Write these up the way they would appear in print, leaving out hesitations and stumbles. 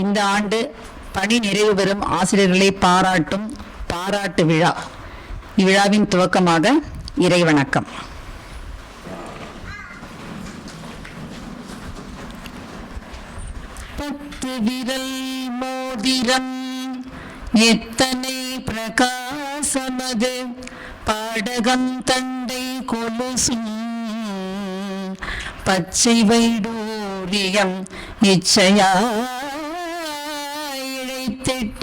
இந்த ஆண்டு பணி நிறைவு பெறும் ஆசிரியர்களை பாராட்டும் பாராட்டு விழா. இவ்விழாவின் துவக்கமாக இறைவணக்கம். பத்து விரல் மோதிரம் எத்தனை பிரகாசமது, பாடகம் தண்டை கொலுசும் பச்சை வைடூரியம் இச்சையாழைத்திட்ட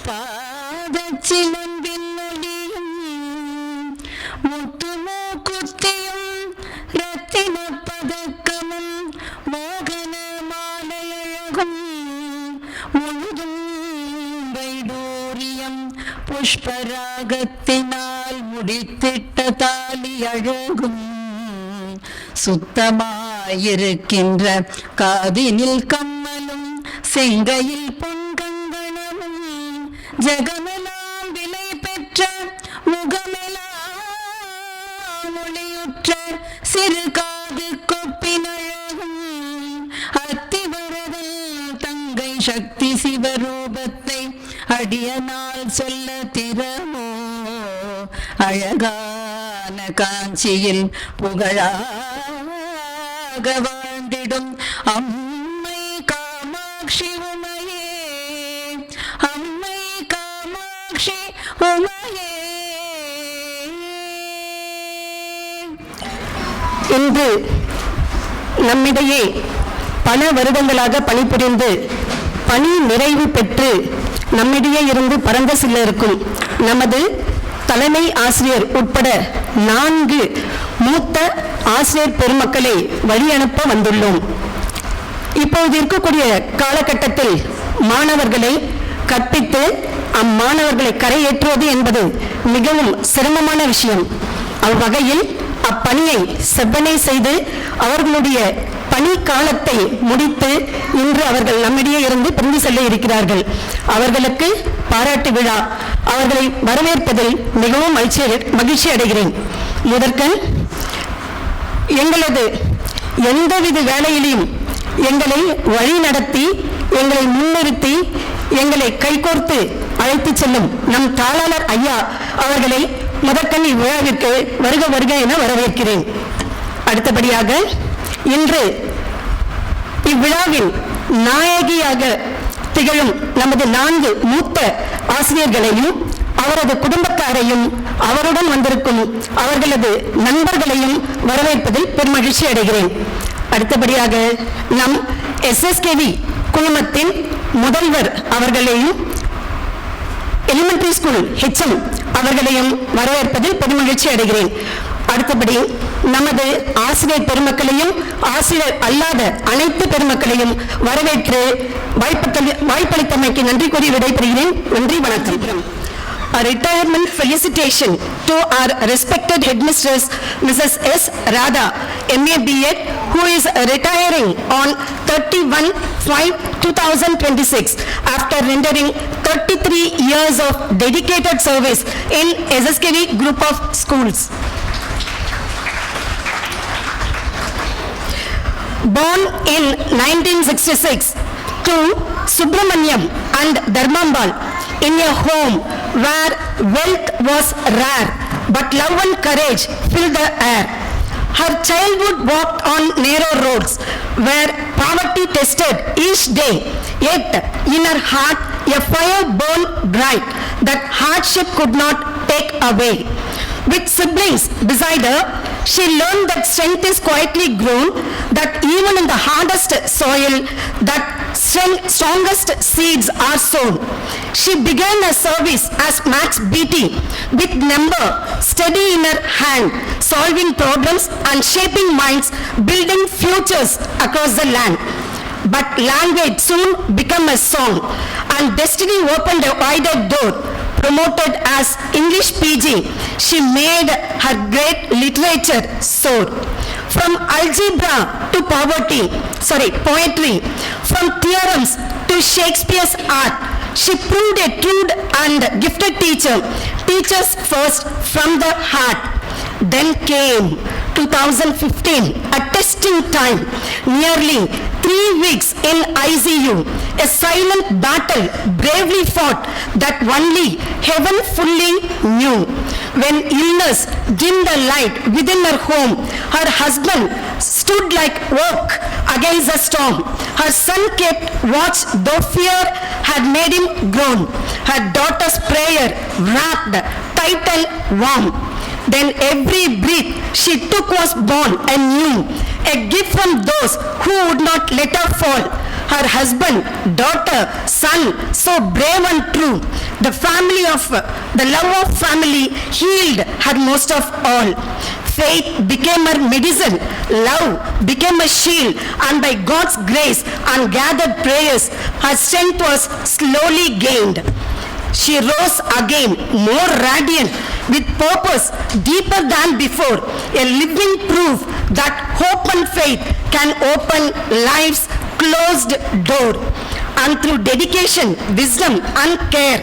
பாதச்சிலம்பின் ஒளியும் முத்துமோ குத்தியும் ரத்தின பதக்கமும் மோகன மாலையழகும் முழுதும் வைடூரியம் புஷ்பராகத்தினால் முடித்திட்ட தாலி அழகும் சுத்தமாயிருக்கின்ற காதினில் கம்மலும் செங்கையில் பொன்கங்கணமும் ஜெகமெல்லாம் விலை பெற்ற முகமெல்லாம் ஒளியுற்ற சிறு காது கொப்பினழகும் அத்திவரதல் தங்கை சக்தி சிவரூபத்தை அடியனால் சொல்ல திறமோ, அழகான காஞ்சியில் புகழாக வாழ்ந்திடும் அம்மை காமாட்சி உமையே, அம்மை காமாட்சி உமையே. இன்று நம்மிடையே பல வருடங்களாக பணிபுரிந்து பணி நிறைவு பெற்று நம்மிடையே இருந்து பரந்த சிலருக்கும் நமது தலைமை ஆசிரியர் உட்பட 4 மூத்த ஆசிரியர் பெருமக்களை வழி அனுப்ப வந்துள்ளோம். இப்போது இருக்கக்கூடிய காலகட்டத்தில் மாணவர்களை கற்பித்து அம்மாணவர்களை கரையேற்றுவது என்பது மிகவும் சிரமமான விஷயம். அவ்வகையில் அப்பணியை செவ்வனே செய்து அவர்களுடைய பணி காலத்தை முடித்து இன்று அவர்கள் நம்மிடையே இருந்து பிரிந்து செல்ல இருக்கிறார்கள். அவர்களுக்கு பாராட்டு விழா, அவர்களை வரவேற்பதில் மிகவும் மகிழ்ச்சி அடைகிறேன். முதற்கண் எங்களது எந்தவித வேலையிலையும் எங்களை வழி நடத்தி எங்களை முன்னிறுத்தி எங்களை கைகோர்த்து அழைத்து செல்லும் நம் தாளாளர் ஐயா அவர்களை முதற்கண் இவ்விழாவிற்கு வருக வருக என வரவேற்கிறேன். அடுத்தபடியாக இன்று இவ்விழாவின் நாயகியாக திகழும் நமது 4 மூத்த ஆசிரியர்களையும் அவரது குடும்பத்தாரையும் அவருடன் வந்திருக்கும் அவர்களது நண்பர்களையும் வரவேற்பதில் பெருமகிழ்ச்சி அடைகிறேன். அடுத்தபடியாக நம் SSKV குழுமத்தின் முதல்வர் அவர்களையும் எலிமெண்டரி ஸ்கூல் HM அவர்களையும் வரவேற்பதில் பெருமகிழ்ச்சி அடைகிறேன். அடுத்தபடி நமது ஆசிரியர் பெருமக்களையும் ஆசிரியர் அல்லாத அனைத்து பெருமக்களையும் வரவேற்று வாய்ப்பளித்தமைக்கு நன்றி கூறி விடைபெறுகிறேன். நன்றி, வணக்கம். A retirement felicitation to our respected headmistress Mrs. S. Radha, MA B.Ed, who is retiring on 31/5/2026 after rendering 33 years of dedicated service in SSKV group of schools. Born in 1966 to Subramanyam and Dharmambal in a home where wealth was rare but love and courage filled the air. Her childhood walked on narrow roads where poverty tested each day, yet in her heart a fire burned bright that hardship could not take away. With siblings beside her, she learned that strength is quietly grown, that even in the hardest soil, that strongest seeds are sown. She began her service as Max BT with number steady in her hand, solving problems and shaping minds, building futures across the land. But language soon became a song, and destiny opened a wider door. Promoted as English PG, she made her great literature soar. From algebra to poetry, from theorems to Shakespeare's art, she proved a true and gifted teacher, teachers first from the heart. Then came 2015, a testing time, nearly 3 weeks in ICU, a silent battle bravely fought that only heaven fully knew. When illness dimmed the light within her home, her husband stood like oak against the storm. Her son kept watch though fear had made him groan. Her daughter's prayer wrapped tight and warm. Then every breath she took was born anew, a gift from those who would not let her fall. Her husband, daughter, son, so brave and true. The love of family healed her most of all. Faith became her medicine, love became a shield, and by God's grace and gathered prayers, her strength was slowly gained. She rose again, more radiant, with purpose deeper than before, a living proof that hope and faith can open life's closed door. And through dedication, wisdom and care,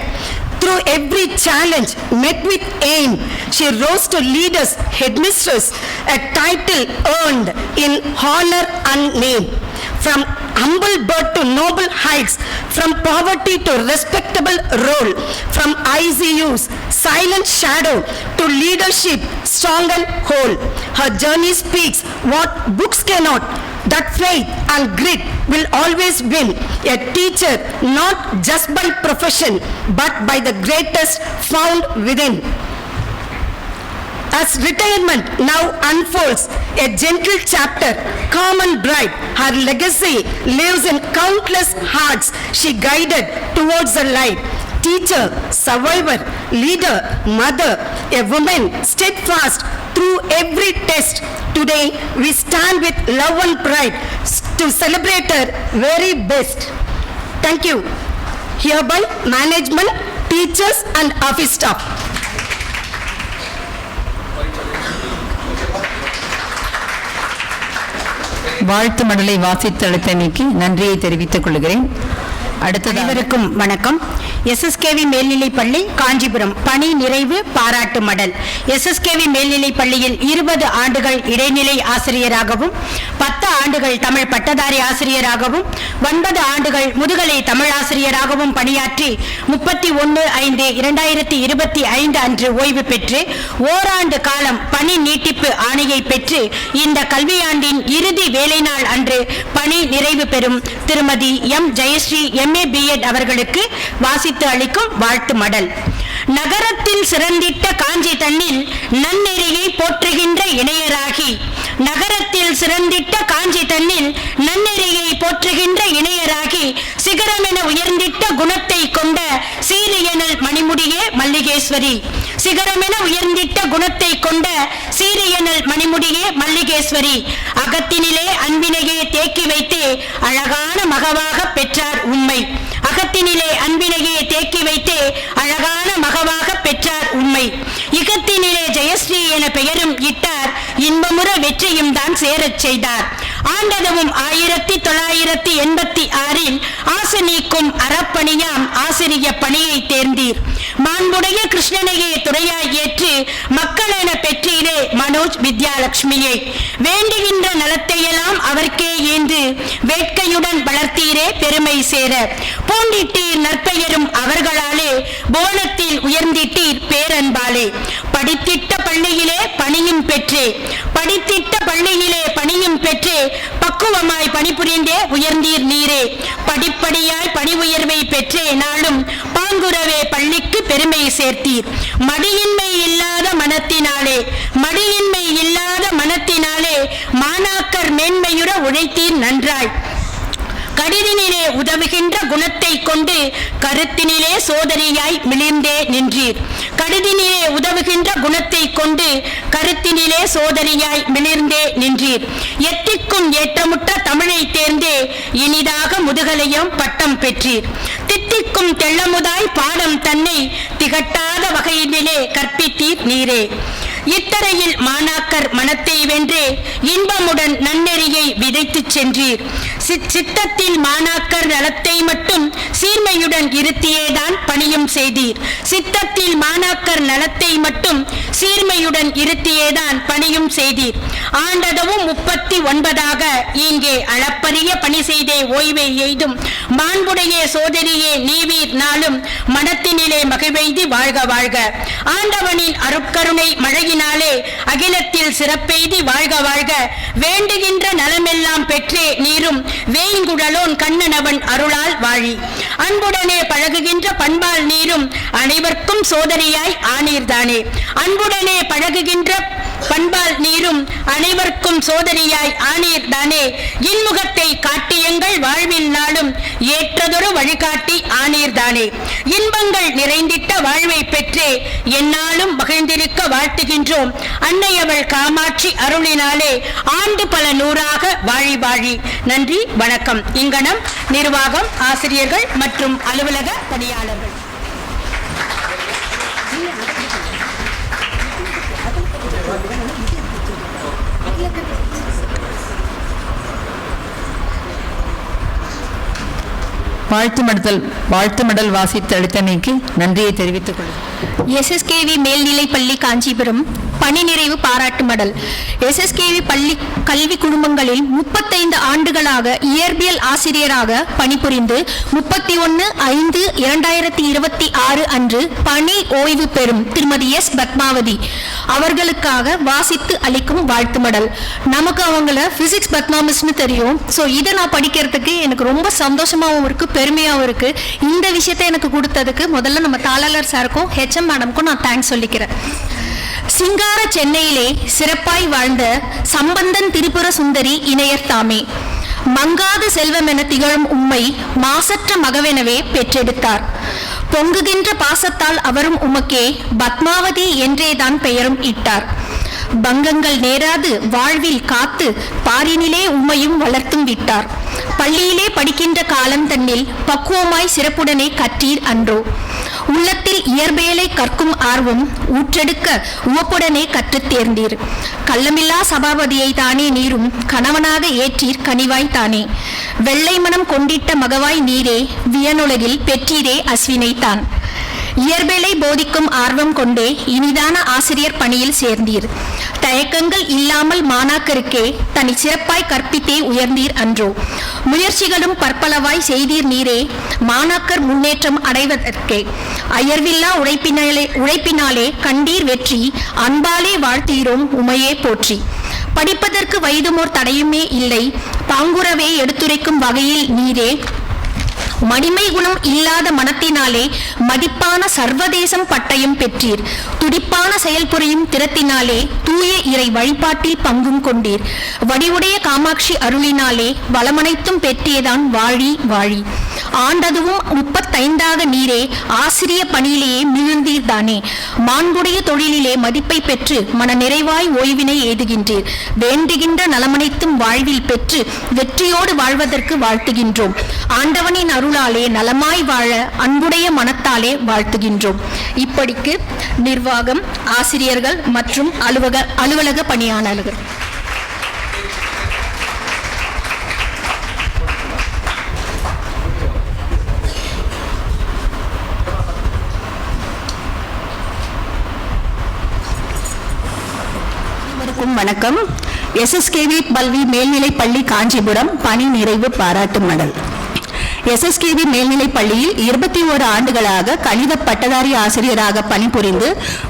through every challenge met with aim, she rose to lead us headmistress, a title earned in honor and name. From humble birth to noble heights, from poverty to respectable role, from ICU's silent shadow to leadership strong and whole. Her journey speaks what books cannot, that faith and grit will always win. A teacher not just by profession but by the greatest found within. As retirement now unfolds a gentle chapter, calm and bright, her legacy lives in countless hearts she guided towards the light. Teacher, survivor, leader, mother, a woman steadfast through every test. Today we stand with love and pride to celebrate her very best. Thank you. Hereby management, teachers and office staff. வாழ்த்து மடலை வாசித்தளித்தமைக்கு நன்றியை தெரிவித்துக் கொள்கிறேன். அனைவருக்கும் வணக்கம். எஸ்எஸ்கேவி மேல்நிலைப்பள்ளி காஞ்சிபுரம் பணி நிறைவு பாராட்டு மடல். எஸ்எஸ்கேவி மேல்நிலைப்பள்ளியில் 20 ஆண்டுகள் இடைநிலை ஆசிரியராகவும் 10 ஆண்டுகள் தமிழ் பட்டதாரி ஆசிரியராகவும் 9 ஆண்டுகள் முதுகலை தமிழ் ஆசிரியராகவும் பணியாற்றி 31/5/2025 அன்று ஓய்வு பெற்று ஓராண்டு காலம் பணி நீட்டிப்பு ஆணையை பெற்று இந்த கல்வியாண்டின் இறுதி வேலை நாள் அன்று பணி நிறைவு பெறும் திருமதி எம் ஜெயஸ்ரீ MA B.Ed அவர்களுக்கு வாசித்து அளிக்கும் வாழ்த்து மடல். நகரத்தில் சிறந்திட்ட காஞ்சி தன்னில் நன்னெறியை போற்றுகின்ற இணையராகி, நகரத்தில் சிறந்திட்ட காஞ்சி தன்னில் நன்னெறியை போற்றுகின்ற இணையராகி, சிகரமென உயர்ந்திட்ட குணத்தை கொண்ட சீரியனல் மணிமுடியே மல்லிகேஸ்வரி, சிகரமென உயர்ந்திட்ட குணத்தை கொண்ட சீரியனல் மணிமுடியே மல்லிகேஸ்வரி, அகத்தினிலே அன்பினையே தேக்கி வைத்தே அழகான மகவாக பெற்றார் உண்மை, அகத்தினிலே அன்பினையே தேக்கி வைத்தே அழகான மகவாக பெற்றார் உண்மை, இகத்தினிலே ஜெயஸ்ரீ என பெயரும் இட்டார், இன்பமுற வெற்றியும் தான் சேரச் செய்தார். ஆண்டதும் 1986 ஆசை நீக்கும் அறப்பணியாம் ஆசிரிய பணியை தேர்ந்தீர். மாண்புடைய கிருஷ்ணனையே துறையாய் ஏற்று மக்களென பெற்றீரே மனோஜ் வித்யாலட்சுமியை, வேண்டுகின்ற நலத்தையெல்லாம் அவர்க்கே என்று வேட்கையுடன் வளர்த்தீரே பெருமை சேர, பூண்டிட்டீர் நற்பெயரும் அவர்களாலே போனத்தில் உயர்ந்திட்டீர் பேரன்பாலே, படித்திட்ட பள்ளியிலே பணியும் பெற்றே, படித்திட்ட பள்ளியிலே பணியும் பெற்றே பக்குவமாய் பணிபுரிந்தே உயர்ந்தீர் நீரே, படிப்படியாய் பணி உயர்வை பெற்றே நாளும் பாங்குறவே பள்ளிக்கு பெருமை சேர்த்தீர். மடியின்மை இல்லாத மனத்தினாலே, மடியின்மை இல்லாத மனத்தினாலே மாணாக்கர் மேன்மையுற உழைத்தீர் நன்றாய், கடிதினிலே உதவுகின்ற குணத்தை கொண்டு கருத்தினிலே சோதரியாய் மிளிர்ந்தே நின்றீர், கடிதினிலே உதவுகின்ற குணத்தை கொண்டு கருத்தினிலே சோதரியாய் மிளிர்ந்தே நின்றீர். எத்திக்கும் ஏற்றமுட்ட தமிழை தேர்ந்தே இனிதாக முதுகலையும் பட்டம் பெற்றீர், தித்திக்கும் தெள்ளமுதாய் பாடம் தன்னை திகட்டாத வகையினிலே கற்பித்தீர் நீரே. இத்தரையில் மாணாக்கர் மனத்தை வென்றே இன்பமுடன் நன்னெறியை விதைத்துச் சென்றீர். சித்தத்தில் மாணாக்கர் நலத்தை மட்டும் சீர்மை சீர்மையுடன் இருத்தியேதான் பணியும் செய்தீர். சித்தத்தில் மாணாக்கர் நலத்தை மட்டும் சீர்மையுடன் இருத்தியேதான் பணியும் செய்தீர். ஆண்டதவும் 39 இங்கே அளப்பரிய பணி செய்தே ஓய்வை எய்தும் மாண்புடைய சோதரியே நீவீர் நாளும் மனத்தினிலே மகிழ்வெய்தி வாழ்க வாழ்க. ஆண்டவனின் அருட்கருணை மழையினாலே அகிலத்தில் சிறப்பெய்தி வாழ்க வாழ்க. வேண்டுகின்ற நலமெல்லாம் பெற்றே நீரும் வேங்குழலோன் கண்ணனவன் அருளால் வாழி. அன்புடனே பழகுகின்ற பண்பால் நீரும் அனைவருக்கும் சோதரியாய் ஆனீர்தானே. அன்புடனே பழகுகின்ற பண்பால் நீரும் அனைவருக்கும் சோதரியாய் ஆனீர்தானே. இன்முகத்தை காட்டியங்கள் வாழ்வில் நாளும் ஏற்றதொரு வழிகாட்டி ஆனீர்தானே. இன்பங்கள் நிறைந்திட்ட வாழ்வை பெற்றே எந்நாளும் மகிழ்ந்திருக்க வாழ்த்துகின்றோம். அன்னையவள் காமாட்சி அருளினாலே ஆண்டு பல நூறாக வாழி வாழி. நன்றி, வணக்கம். இங்கனம் நிர்வாகம், ஆசிரியர்கள் மற்றும் அலுவலக பணியாளர்கள். வாழ்த்து மடல் வாசித்து அளித்தமைக்கு நன்றியை தெரிவித்துக் கொள்கிறேன். எஸ்எஸ்கேவி மேல்நிலைப்பள்ளி காஞ்சிபுரம் பணி நிறைவு பாராட்டு மடல். எஸ்எஸ்கேவி பள்ளி கல்வி குடும்பங்களில் 35 ஆண்டுகளாக இயற்பியல் ஆசிரியராக பணிபுரிந்து 31/5/2026 அன்று பணி ஓய்வு பெறும் திருமதி எஸ். பத்மாவதி அவர்களுக்காக வாசித்து அளிக்கும் வாழ்த்து மடல். நமக்கு அவங்கள பிசிக்ஸ் பத்மாமிஸ்னு தெரியும். ஸோ இதை நான் படிக்கிறதுக்கு எனக்கு ரொம்ப சந்தோஷமாகவும் இருக்கு, பெருமையாகவும் இருக்கு. இந்த விஷயத்தை எனக்கு கொடுத்ததுக்கு முதல்ல நம்ம தாளாளர் சாருக்கும் HM மேடம்க்கும் நான் தேங்க்ஸ் சொல்லிக்கிறேன். சிங்கார சென்னையிலே சிறப்பாய் வாழ்ந்த சம்பந்தன் திரிபுர சுந்தரி இணையர் தாமே. மங்காத செல்வம் என திகழும் உம்மை மாசற்ற மகவெனவே பெற்றெடுத்தார். பொங்குகின்ற பாசத்தால் அவரும் உமக்கே பத்மாவதி என்றேதான் பெயரும் இட்டார். பங்கங்கள் நேராது வாழ்வில் காத்து பாரினிலே உம்மையும் வளர்த்தும் விட்டார். பள்ளியிலே படிக்கின்ற காலம் தன்னில் பக்குவமாய் சிறப்புடனே கற்றீர் அன்றோ. உள்ளத்தில் இயற்பியலை கற்கும் ஆர்வம் ஊற்றெடுக்க உவப்புடனே கற்றுத் தேர்ந்தீர். கள்ளமில்லா சபாபதியை தானே நீரும் கணவனாக ஏற்றீர் கனிவாய் தானே. வெள்ளை மனம் கொண்டிட்ட மகவாய் நீரே வியனுலகில் பெற்றீரே அஸ்வினை தான். இயற்பியலை போதிக்கும் ஆர்வம் கொண்டே இனிதான ஆசிரியர் பணியில் சேர்ந்தீர். தயக்கங்கள் இல்லாமல் மாணாக்கருக்கே தனி சிறப்பாய் கற்பித்தே உயர்ந்தீர் அன்றோ. முயற்சிகளும் பற்பலவாய் செய்தீர் நீரே மாணாக்கர் முன்னேற்றம் அடைவதற்கே. அயர்வில்லா உழைப்பினாலே கண்டீர் வெற்றி. அன்பாலே வாழ்த்தீரோம் உமையே போற்றி. படிப்பதற்கு வயதுமோர் தடையுமே இல்லை பாங்குறவே எடுத்துரைக்கும் வகையில் நீரே மடிமை குணம் இல்லாத மனத்தினாலே மதிப்பான சர்வதேசம் பட்டயம் பெற்றீர். துடிப்பான செயல்புரியும் திறத்தினாலே தூய இறை வழிபாட்டில் பங்கும் கொண்டீர். வடிவுடைய காமாட்சி அருளினாலே வளமனைத்தும் பெற்றியதான் வாழி வாழி. ஆண்டதுவும் 35 நீரே ஆசிரிய பணியிலேயே மிகுந்தீர் தானே. மாண்புடைய தொழிலிலே மதிப்பை பெற்று மன நிறைவாய் ஓய்வினை எய்துகின்றீர். வேண்டுகின்ற நலமனைத்தும் வாழ்வில் பெற்று வெற்றியோடு வாழ்வதற்கு வாழ்த்துகின்றோம். ஆண்டவனின் அருளாலே நலமாய் வாழ அன்புடைய மனத்தாலே வாழ்த்துகின்றோம். இப்படிக்கு நிர்வாகம், ஆசிரியர்கள் மற்றும் அலுவலக பணியாளர்கள். வணக்கம். எஸ்எஸ்கேவி பல்வி மேல்நிலைப் பள்ளி காஞ்சிபுரம் பணி நிறைவு பாராட்டு மடல். எஸ்எஸ்கேவி மேல்நிலைப் பள்ளியில் 21 ஆண்டுகளாக கணித பட்டதாரி ஆசிரியராக பணிபுரிந்து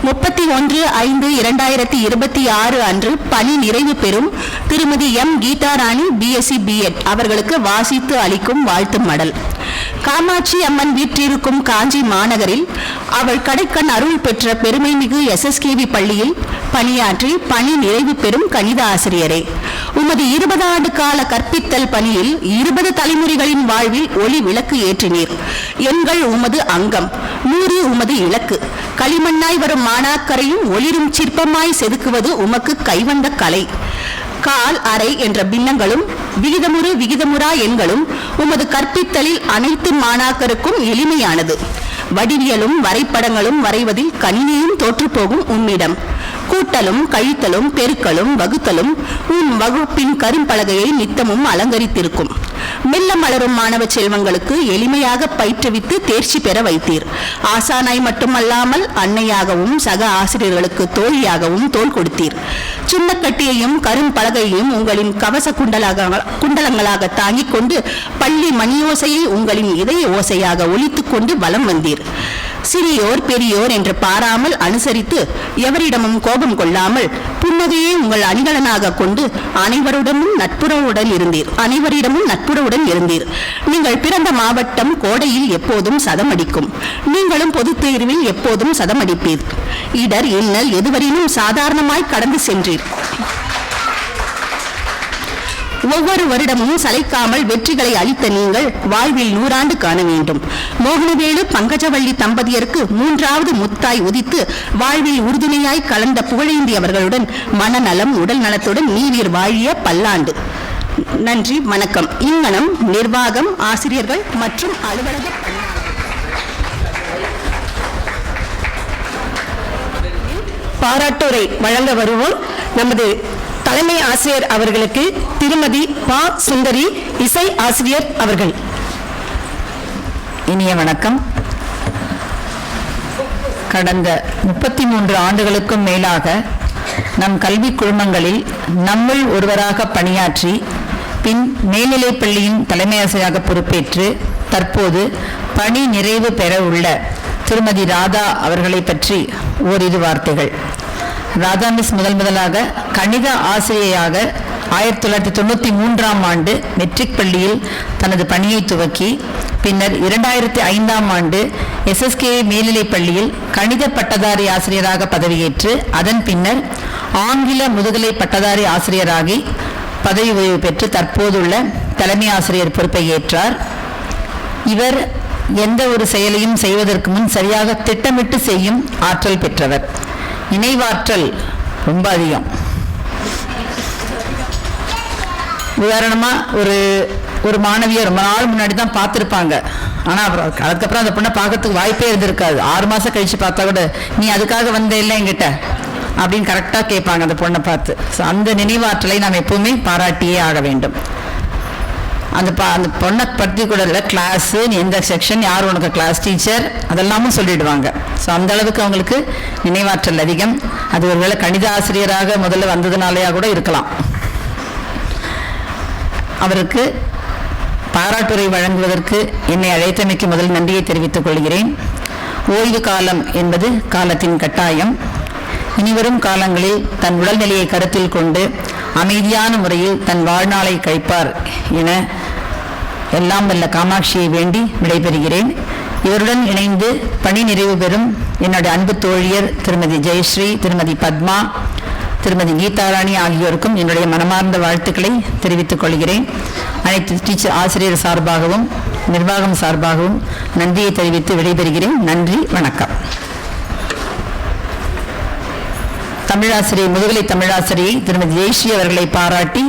31/5/2026 அன்று பணி நிறைவு பெறும் திருமதி எம். கீதாராணி BSc B.Ed அவர்களுக்கு வாசித்து அளிக்கும் வாழ்த்து மடல். காமாட்சி அம்மன் வீற்றிருக்கும் காஞ்சி மாநகரில் அவள் கடைக்கண் அருள் பெற்ற பெருமைமிகு எஸ்எஸ்கேவி பள்ளியில் பணியாற்றி பணி நிறைவு பெறும் கணித ஆசிரியரே, உமது 20 ஆண்டு கால கற்பித்தல் பணியில் 20 தலைமுறைகளின் வாழ்வில் ஒளி விளக்கு ஏற்றினீர். எண்கள் உமது அங்கம், 100 உமது இலக்கு. களிமண்ணாய் வரும் மாணாக்கரையும் ஒளிரும் சிற்பமாய் செதுக்குவது உமக்கு கைவந்த கலை. கால், அரை என்ற பின்னங்களும் விகிதமுறா எண்களும் உமது கற்பித்தலில் அனைத்து மாணாக்கருக்கும் எளிமையானது. வடிவியலும் வரைபடங்களும் வரைவதில் கணினியும் தோற்றுப்போகும் உம்மிடம் கூட்டலும் கழித்தலும் பெருக்கலும் வகுத்தலும் உன் வகுப்பின் கரும்பலகையை நித்தமும் அலங்கரித்திருக்கும். மெல்ல மலரும் மாணவ செல்வங்களுக்கு எளிமையாக பயிற்றுவித்து தேர்ச்சி பெற வைத்தீர். ஆசானாய் மட்டுமல்லாமல் அன்னையாகவும் சக ஆசிரியர்களுக்கு தோழியாகவும் தோள் கொடுத்தீர். சுண்ணக்கட்டியையும் கரும்பலகையையும் உங்களின் கவச குண்டலங்களாக தாங்கிக் கொண்டு பள்ளி மணியோசையை உங்களின் இதய ஓசையாக ஒலித்துக் கொண்டு வலம் வந்தீர். சிறியோர் பெரியோர் என்று பாராமல் அனுசரித்து எவரிடமும் கோபம் கொள்ளாமல் புன்னகையை உங்கள் அணிகலனாக கொண்டு அனைவரிடமும் நட்புறவுடன் இருந்தீர். நீங்கள் பிறந்த மாவட்டம் கோடையில் எப்போதும் சதமடிக்கும். நீங்களும் பொதுத் தேர்வில் எப்போதும் சதமடிப்பீர். இடர் இன்னல் எதுவரையிலும் சாதாரணமாய் கடந்து சென்றீர். ஒவ்வொரு வருடமும் சளைக்காமல் வெற்றிகளை அளித்த நீங்கள் வாழ்வில் 100 ஆண்டு காண வேண்டும். மோகனவேலு பங்கஜவள்ளி தம்பதியருக்கு 3வது முத்தாய் உதித்து வாழ்வில் உறுதுணையாய் கலந்த புகழேந்தி அவர்களுடன் மனநலம் உடல் நலத்துடன் நீவீர் வாழிய பல்லாண்டு. நன்றி, வணக்கம். இங்கனம் நிர்வாகம், ஆசிரியர்கள் மற்றும் அலுவலக பாராட்டுரை வழங்க வருவோம் நமது தலைமை ஆசிரியர் அவர்களுக்கு திருமதி பா. சுந்தரி, இசை ஆசிரியர் அவர்கள். இனிய வணக்கம். கடந்த 33 ஆண்டுகளுக்கும் மேலாக நம் கல்வி குழுமங்களில் நம்முள் ஒருவராக பணியாற்றி பின் மேல்நிலைப் பள்ளியின் தலைமை ஆசிரியராக பொறுப்பேற்று தற்போது பணி நிறைவு பெற உள்ள திருமதி ராதா அவர்களை பற்றி ஓரிரு வார்த்தைகள். ராதா மிஸ் முதலாக கணித ஆசிரியையாக 1993ஆம் ஆண்டு மெட்ரிக் பள்ளியில் தனது பணியை துவக்கி பின்னர் 2005ஆம் ஆண்டு SSK மேல்நிலைப் பள்ளியில் கணித பட்டதாரி ஆசிரியராக பதவியேற்று அதன் பின்னர் ஆங்கில முதுகலை பட்டதாரி ஆசிரியராகி பதவி உயர்வு பெற்று தற்போதுள்ள தலைமை ஆசிரியர் பொறுப்பை ஏற்றார். இவர் எந்த ஒரு செயலையும் செய்வதற்கு முன் சரியாக திட்டமிட்டு செய்யும் ஆற்றல் பெற்றவர். நினைவாற்றல் ரொம்ப அதிகம். உதாரணமா ஒரு மாணவியை ரொம்ப நாள் முன்னாடி தான் பார்த்துருப்பாங்க. ஆனால் அதுக்கப்புறம் அந்த பொண்ணை பார்க்கறதுக்கு வாய்ப்பே இருந்திருக்காது. 6 மாதம் கழிச்சு பார்த்தா கூட நீ அதுக்காக வந்த இல்லை என்கிட்ட அப்படின்னு கரெக்டாக கேட்பாங்க அந்த பொண்ணை பார்த்து. ஸோ அந்த நினைவாற்றலை நாம் எப்பவுமே பாராட்டியே ஆக வேண்டும். அந்த பொண்ணை பற்றி கூட இல்லை, கிளாஸு, நீ எந்த செக்ஷன், யார் உனக்கு கிளாஸ் டீச்சர், அதெல்லாமும் சொல்லிடுவாங்க. ஸோ அந்த அளவுக்கு அவங்களுக்கு நினைவாற்றல் அதிகம். அது ஒருவேளை கணித ஆசிரியராக முதல்ல வந்ததுனாலேயா கூட இருக்கலாம். அவருக்கு பாராட்டுரை வழங்குவதற்கு என்னை அழைத்தமைக்கு முதல் நன்றியை தெரிவித்துக் கொள்கிறேன். ஓய்வு காலம் என்பது காலத்தின் கட்டாயம். இனிவரும் காலங்களில் தன் உடல்நிலையை கருத்தில் கொண்டு அமைதியான முறையில் தன் வாழ்நாளை கழிப்பார் என எல்லாம் வல்ல காமாட்சியை வேண்டி விடைபெறுகிறேன். இவருடன் இணைந்து பணி நிறைவு பெறும் என்னுடைய அன்பு தோழியர் திருமதி ஜெயஸ்ரீ, திருமதி பத்மா, திருமதி கீதாராணி ஆகியோருக்கும் என்னுடைய மனமார்ந்த வாழ்த்துக்களை தெரிவித்துக் கொள்கிறேன். அனைத்து டீச்சர் ஆசிரியர் சார்பாகவும் நிர்வாகம் சார்பாகவும் நன்றியை தெரிவித்து விடைபெறுகிறேன். நன்றி, வணக்கம். தமிழாசிரியர், முதுகலை தமிழாசிரியை திருமதி ஜெயஸ்ரீ அவர்களை பாராட்டி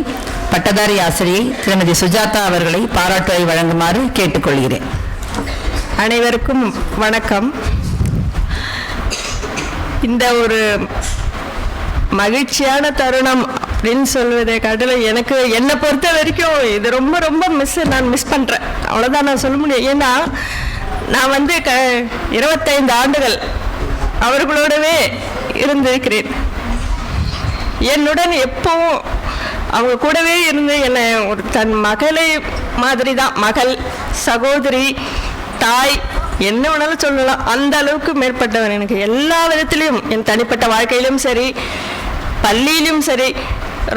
பட்டதாரி ஆசிரியை திருமதி சுஜாதா அவர்களை பாராட்டுரை வழங்குமாறு கேட்டுக்கொள்கிறேன். அனைவருக்கும் வணக்கம். இந்த ஒரு மகிழ்ச்சியான தருணம் அப்படின்னு சொல்வதை காட்டிலும் எனக்கு என்னை பொறுத்த வரைக்கும் இது ரொம்ப ரொம்ப நான் மிஸ் பண்ணுறேன். அவ்வளோதான் நான் சொல்ல முடியும். ஏன்னா நான் 25 ஆண்டுகள் அவர்களோடவே இருந்திருக்கிறேன். என்னுடன் எப்பவும் அவங்க கூடவே இருந்து என்னை ஒரு தன் மகளை மாதிரி தான், மகள், சகோதரி, தாய், என்ன வேணாலும் சொல்லலாம். அந்த அளவுக்கு மேற்பட்டவன் எனக்கு எல்லா விதத்திலையும், என் தனிப்பட்ட வாழ்க்கையிலும் சரி, பள்ளியிலும் சரி,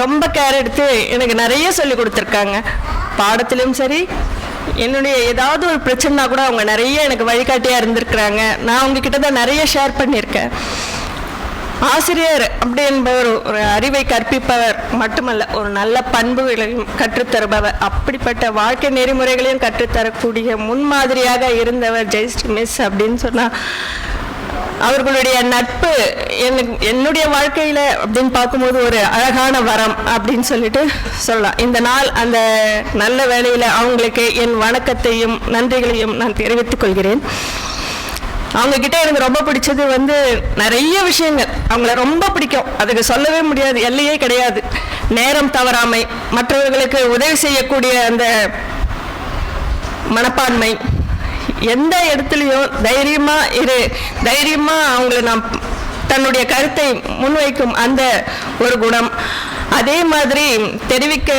ரொம்ப கேர் எடுத்து எனக்கு நிறைய சொல்லி கொடுத்துருக்காங்க. பாடத்திலும் சரி, என்னுடைய ஏதாவது ஒரு பிரச்சனைனா கூட அவங்க நிறைய எனக்கு வழிகாட்டியாக இருந்திருக்கிறாங்க. நான் அவங்கக்கிட்ட தான் நிறைய ஷேர் பண்ணியிருக்கேன். ஆசிரியர் அப்படி என்பவர் ஒரு அறிவை கற்பிப்பவர் மட்டுமல்ல, ஒரு நல்ல பண்புகளையும் கற்றுத்தருபவர். அப்படிப்பட்ட வாழ்க்கை நெறிமுறைகளையும் கற்றுத்தரக்கூடிய முன்மாதிரியாக இருந்தவர் ஜெயஸ்ரீ மிஸ் அப்படின்னு சொன்னால், அவர்களுடைய நட்பு என்னுடைய வாழ்க்கையில் அப்படின்னு பார்க்கும்போது ஒரு அழகான வரம் அப்படின்னு சொல்லிட்டு சொல்லலாம். இந்த நாள் அந்த நல்ல வேளையில் அவங்களுக்கு என் வணக்கத்தையும் நன்றிகளையும் நான் தெரிவித்துக் கொள்கிறேன். அவங்க கிட்ட எனக்கு ரொம்ப பிடிச்சது வந்து நிறைய விஷயங்கள். அவங்கள ரொம்ப பிடிக்கும், அதுக்கு சொல்லவே முடியாது, எல்லையே கிடையாது. நேரம் தவறாமை, மற்றவர்களுக்கு உதவி செய்யக்கூடிய அந்த மனப்பான்மை, எந்த இடத்துலையும் தைரியமா அவங்கள நாம் தன்னுடைய கருத்தை முன்வைக்கும் அந்த ஒரு குணம். அதே மாதிரி தெரிவிக்க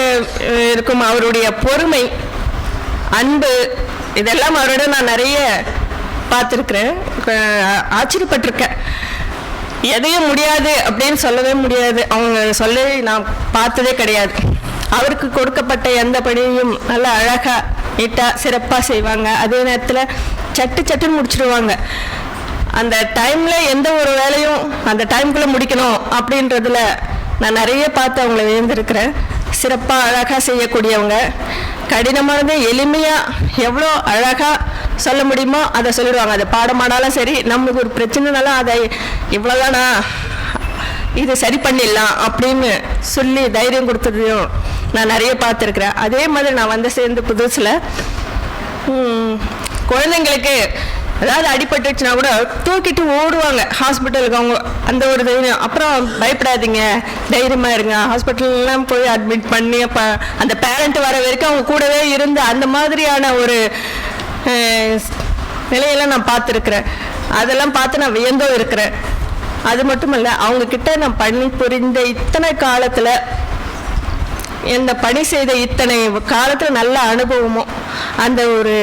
இருக்கும் அவருடைய பொறுமை, அன்பு, இதெல்லாம் அவரோட நான் நிறைய பார்த்துருக்குறேன், ஆச்சரியப்பட்டிருக்கேன். எதையும் முடியாது அப்படின்னு சொல்லவே முடியாது, அவங்க சொல்லவே நான் பார்த்ததே கிடையாது. அவருக்கு கொடுக்கப்பட்ட எந்த பணியையும் நல்லா அழகாக நீட்டாக சிறப்பாக செய்வாங்க. அதே நேரத்தில் சட்டுன்னு முடிச்சிடுவாங்க. அந்த டைமில் எந்த ஒரு வேலையும் அந்த டைமுக்குள்ளே முடிக்கணும் அப்படின்றதுல நான் நிறைய பார்த்து அவங்கள வியந்திருக்கிறேன். சிறப்பாக அழகாக செய்யக்கூடியவங்க, கடினமானது எளிமையாக எவ்வளோ அழகாக சொல்ல முடியுமோ அதை சொல்லிடுவாங்க. அதை பாடமானாலும் சரி, நம்மளுக்கு ஒரு பிரச்சனைனாலும் அதை இவ்வளோதானா, இது சரி பண்ணிடலாம் அப்படின்னு சொல்லி தைரியம் கொடுத்ததையும் நான் நிறைய பார்த்துருக்குறேன். அதே மாதிரி நான் வந்து சேர்ந்த புதுசில் குழந்தைங்களுக்கு ஏதாவது அடிபட்டுச்சுன்னா கூட தூக்கிட்டு ஓடுவாங்க ஹாஸ்பிட்டலுக்கு. அவங்க அந்த ஒரு தைரியம். அப்புறம் பயப்படாதீங்க, தைரியமாக இருங்க, ஹாஸ்பிட்டல்லாம் போய் அட்மிட் பண்ணி அந்த பேரண்ட் வர வரைக்கும் அவங்க கூடவே இருந்து அந்த மாதிரியான ஒரு நிலையெல்லாம் நான் பார்த்துருக்குறேன். அதெல்லாம் பார்த்து நான் வியந்தும் இருக்கிறேன். அது மட்டும் இல்லை, அவங்கக்கிட்ட நான் பணி புரிந்த இத்தனை காலத்தில், இந்த பணி செய்த இத்தனை காலத்தில் நல்ல அனுபவமும் அந்த ஒரு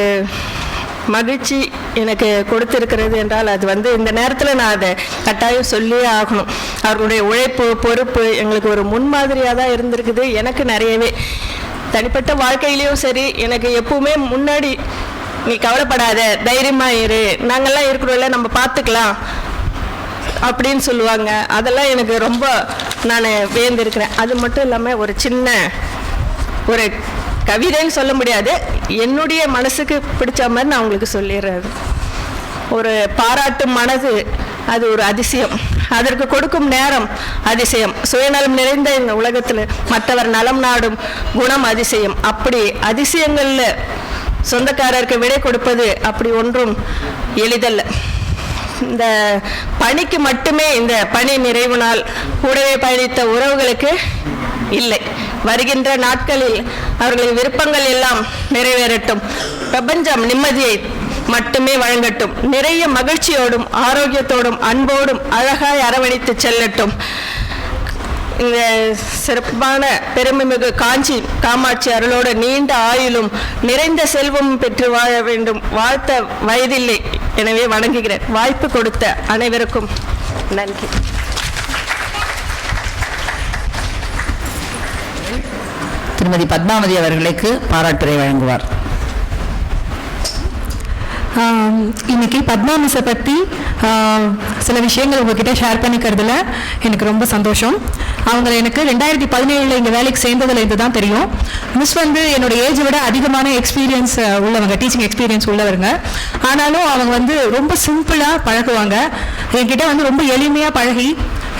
மகிழ்ச்சி எனக்கு கொடுத்திருக்கிறது என்றால் அது வந்து இந்த நேரத்தில் நான் அதை கட்டாயம் சொல்லியே ஆகணும். அவர்களுடைய உழைப்பு, பொறுப்பு எங்களுக்கு ஒரு முன்மாதிரியாக தான் இருந்திருக்குது. எனக்கு நிறையவே தனிப்பட்ட வாழ்க்கையிலையும் சரி, எனக்கு எப்பவுமே முன்னாடி நீ கவலைப்படாத, தைரியமாக இரு, நாங்கள்லாம் இருக்கிறோம்ல, நம்ம பார்த்துக்கலாம் அப்படின்னு சொல்லுவாங்க. அதெல்லாம் எனக்கு ரொம்ப நான் வியந்திருக்கிறேன். அது மட்டும் இல்லாமல் ஒரு சின்ன ஒரு கவிதைன்னு சொல்ல முடியாது, என்னுடைய மனசுக்கு பிடிச்ச மாதிரி நான் உங்களுக்கு சொல்லிடுறேன். ஒரு பாராட்டும் மனது அது ஒரு அதிசயம், அதற்கு கொடுக்கும் நேரம் அதிசயம், சுயநலம் நிறைந்த இந்த உலகத்தில் மற்றவர் நலம் நாடும் குணம் அதிசயம். அப்படி அதிசயங்களில் சொந்தக்காரருக்கு விடை கொடுப்பது அப்படி ஒன்றும் எளிதல்ல. இந்த பணிக்கு மட்டுமே, இந்த பணி நிறைவு நாள் கூடவே பயணித்த உறவுகளுக்கு இல்லை. வருகின்ற நாட்களில் அவர்களின் விருப்பங்கள் எல்லாம் நிறைவேறட்டும், பிரபஞ்சம் நிம்மதியை மட்டுமே வழங்கட்டும், நிறைய மகிழ்ச்சியோடும் ஆரோக்கியத்தோடும் அன்போடும் அழகாய் அரவணைத்து செல்லட்டும். இந்த சிறப்பான பெருமைமிகு காஞ்சி காமாட்சி அருளோடு நீண்ட ஆயுளும் நிறைந்த செல்வமும் பெற்று வாழ வேண்டும். வாழ்த்த வயதில்லை, எனவே வணங்குகிறேன். வாய்ப்பு கொடுத்த அனைவருக்கும் நன்றி. திருமதி பத்மாவதி அவர்களுக்கு பாராட்டுரை வழங்குவார். இன்னைக்கு பத்மா மிஸ்ஸை பற்றி சில விஷயங்கள் உங்ககிட்ட ஷேர் பண்ணிக்கிறதுல எனக்கு ரொம்ப சந்தோஷம். அவங்க எனக்கு 2017 இங்கே வேலைக்கு சேர்ந்ததுலேருந்து தான் தெரியும். மிஸ் வந்து என்னோட ஏஜை விட அதிகமான எக்ஸ்பீரியன்ஸ் உள்ளவங்க, டீச்சிங் எக்ஸ்பீரியன்ஸ் உள்ளவங்க. ஆனாலும் அவங்க வந்து ரொம்ப சிம்பிளாக பழகுவாங்க. என்கிட்ட வந்து ரொம்ப எளிமையாக பழகி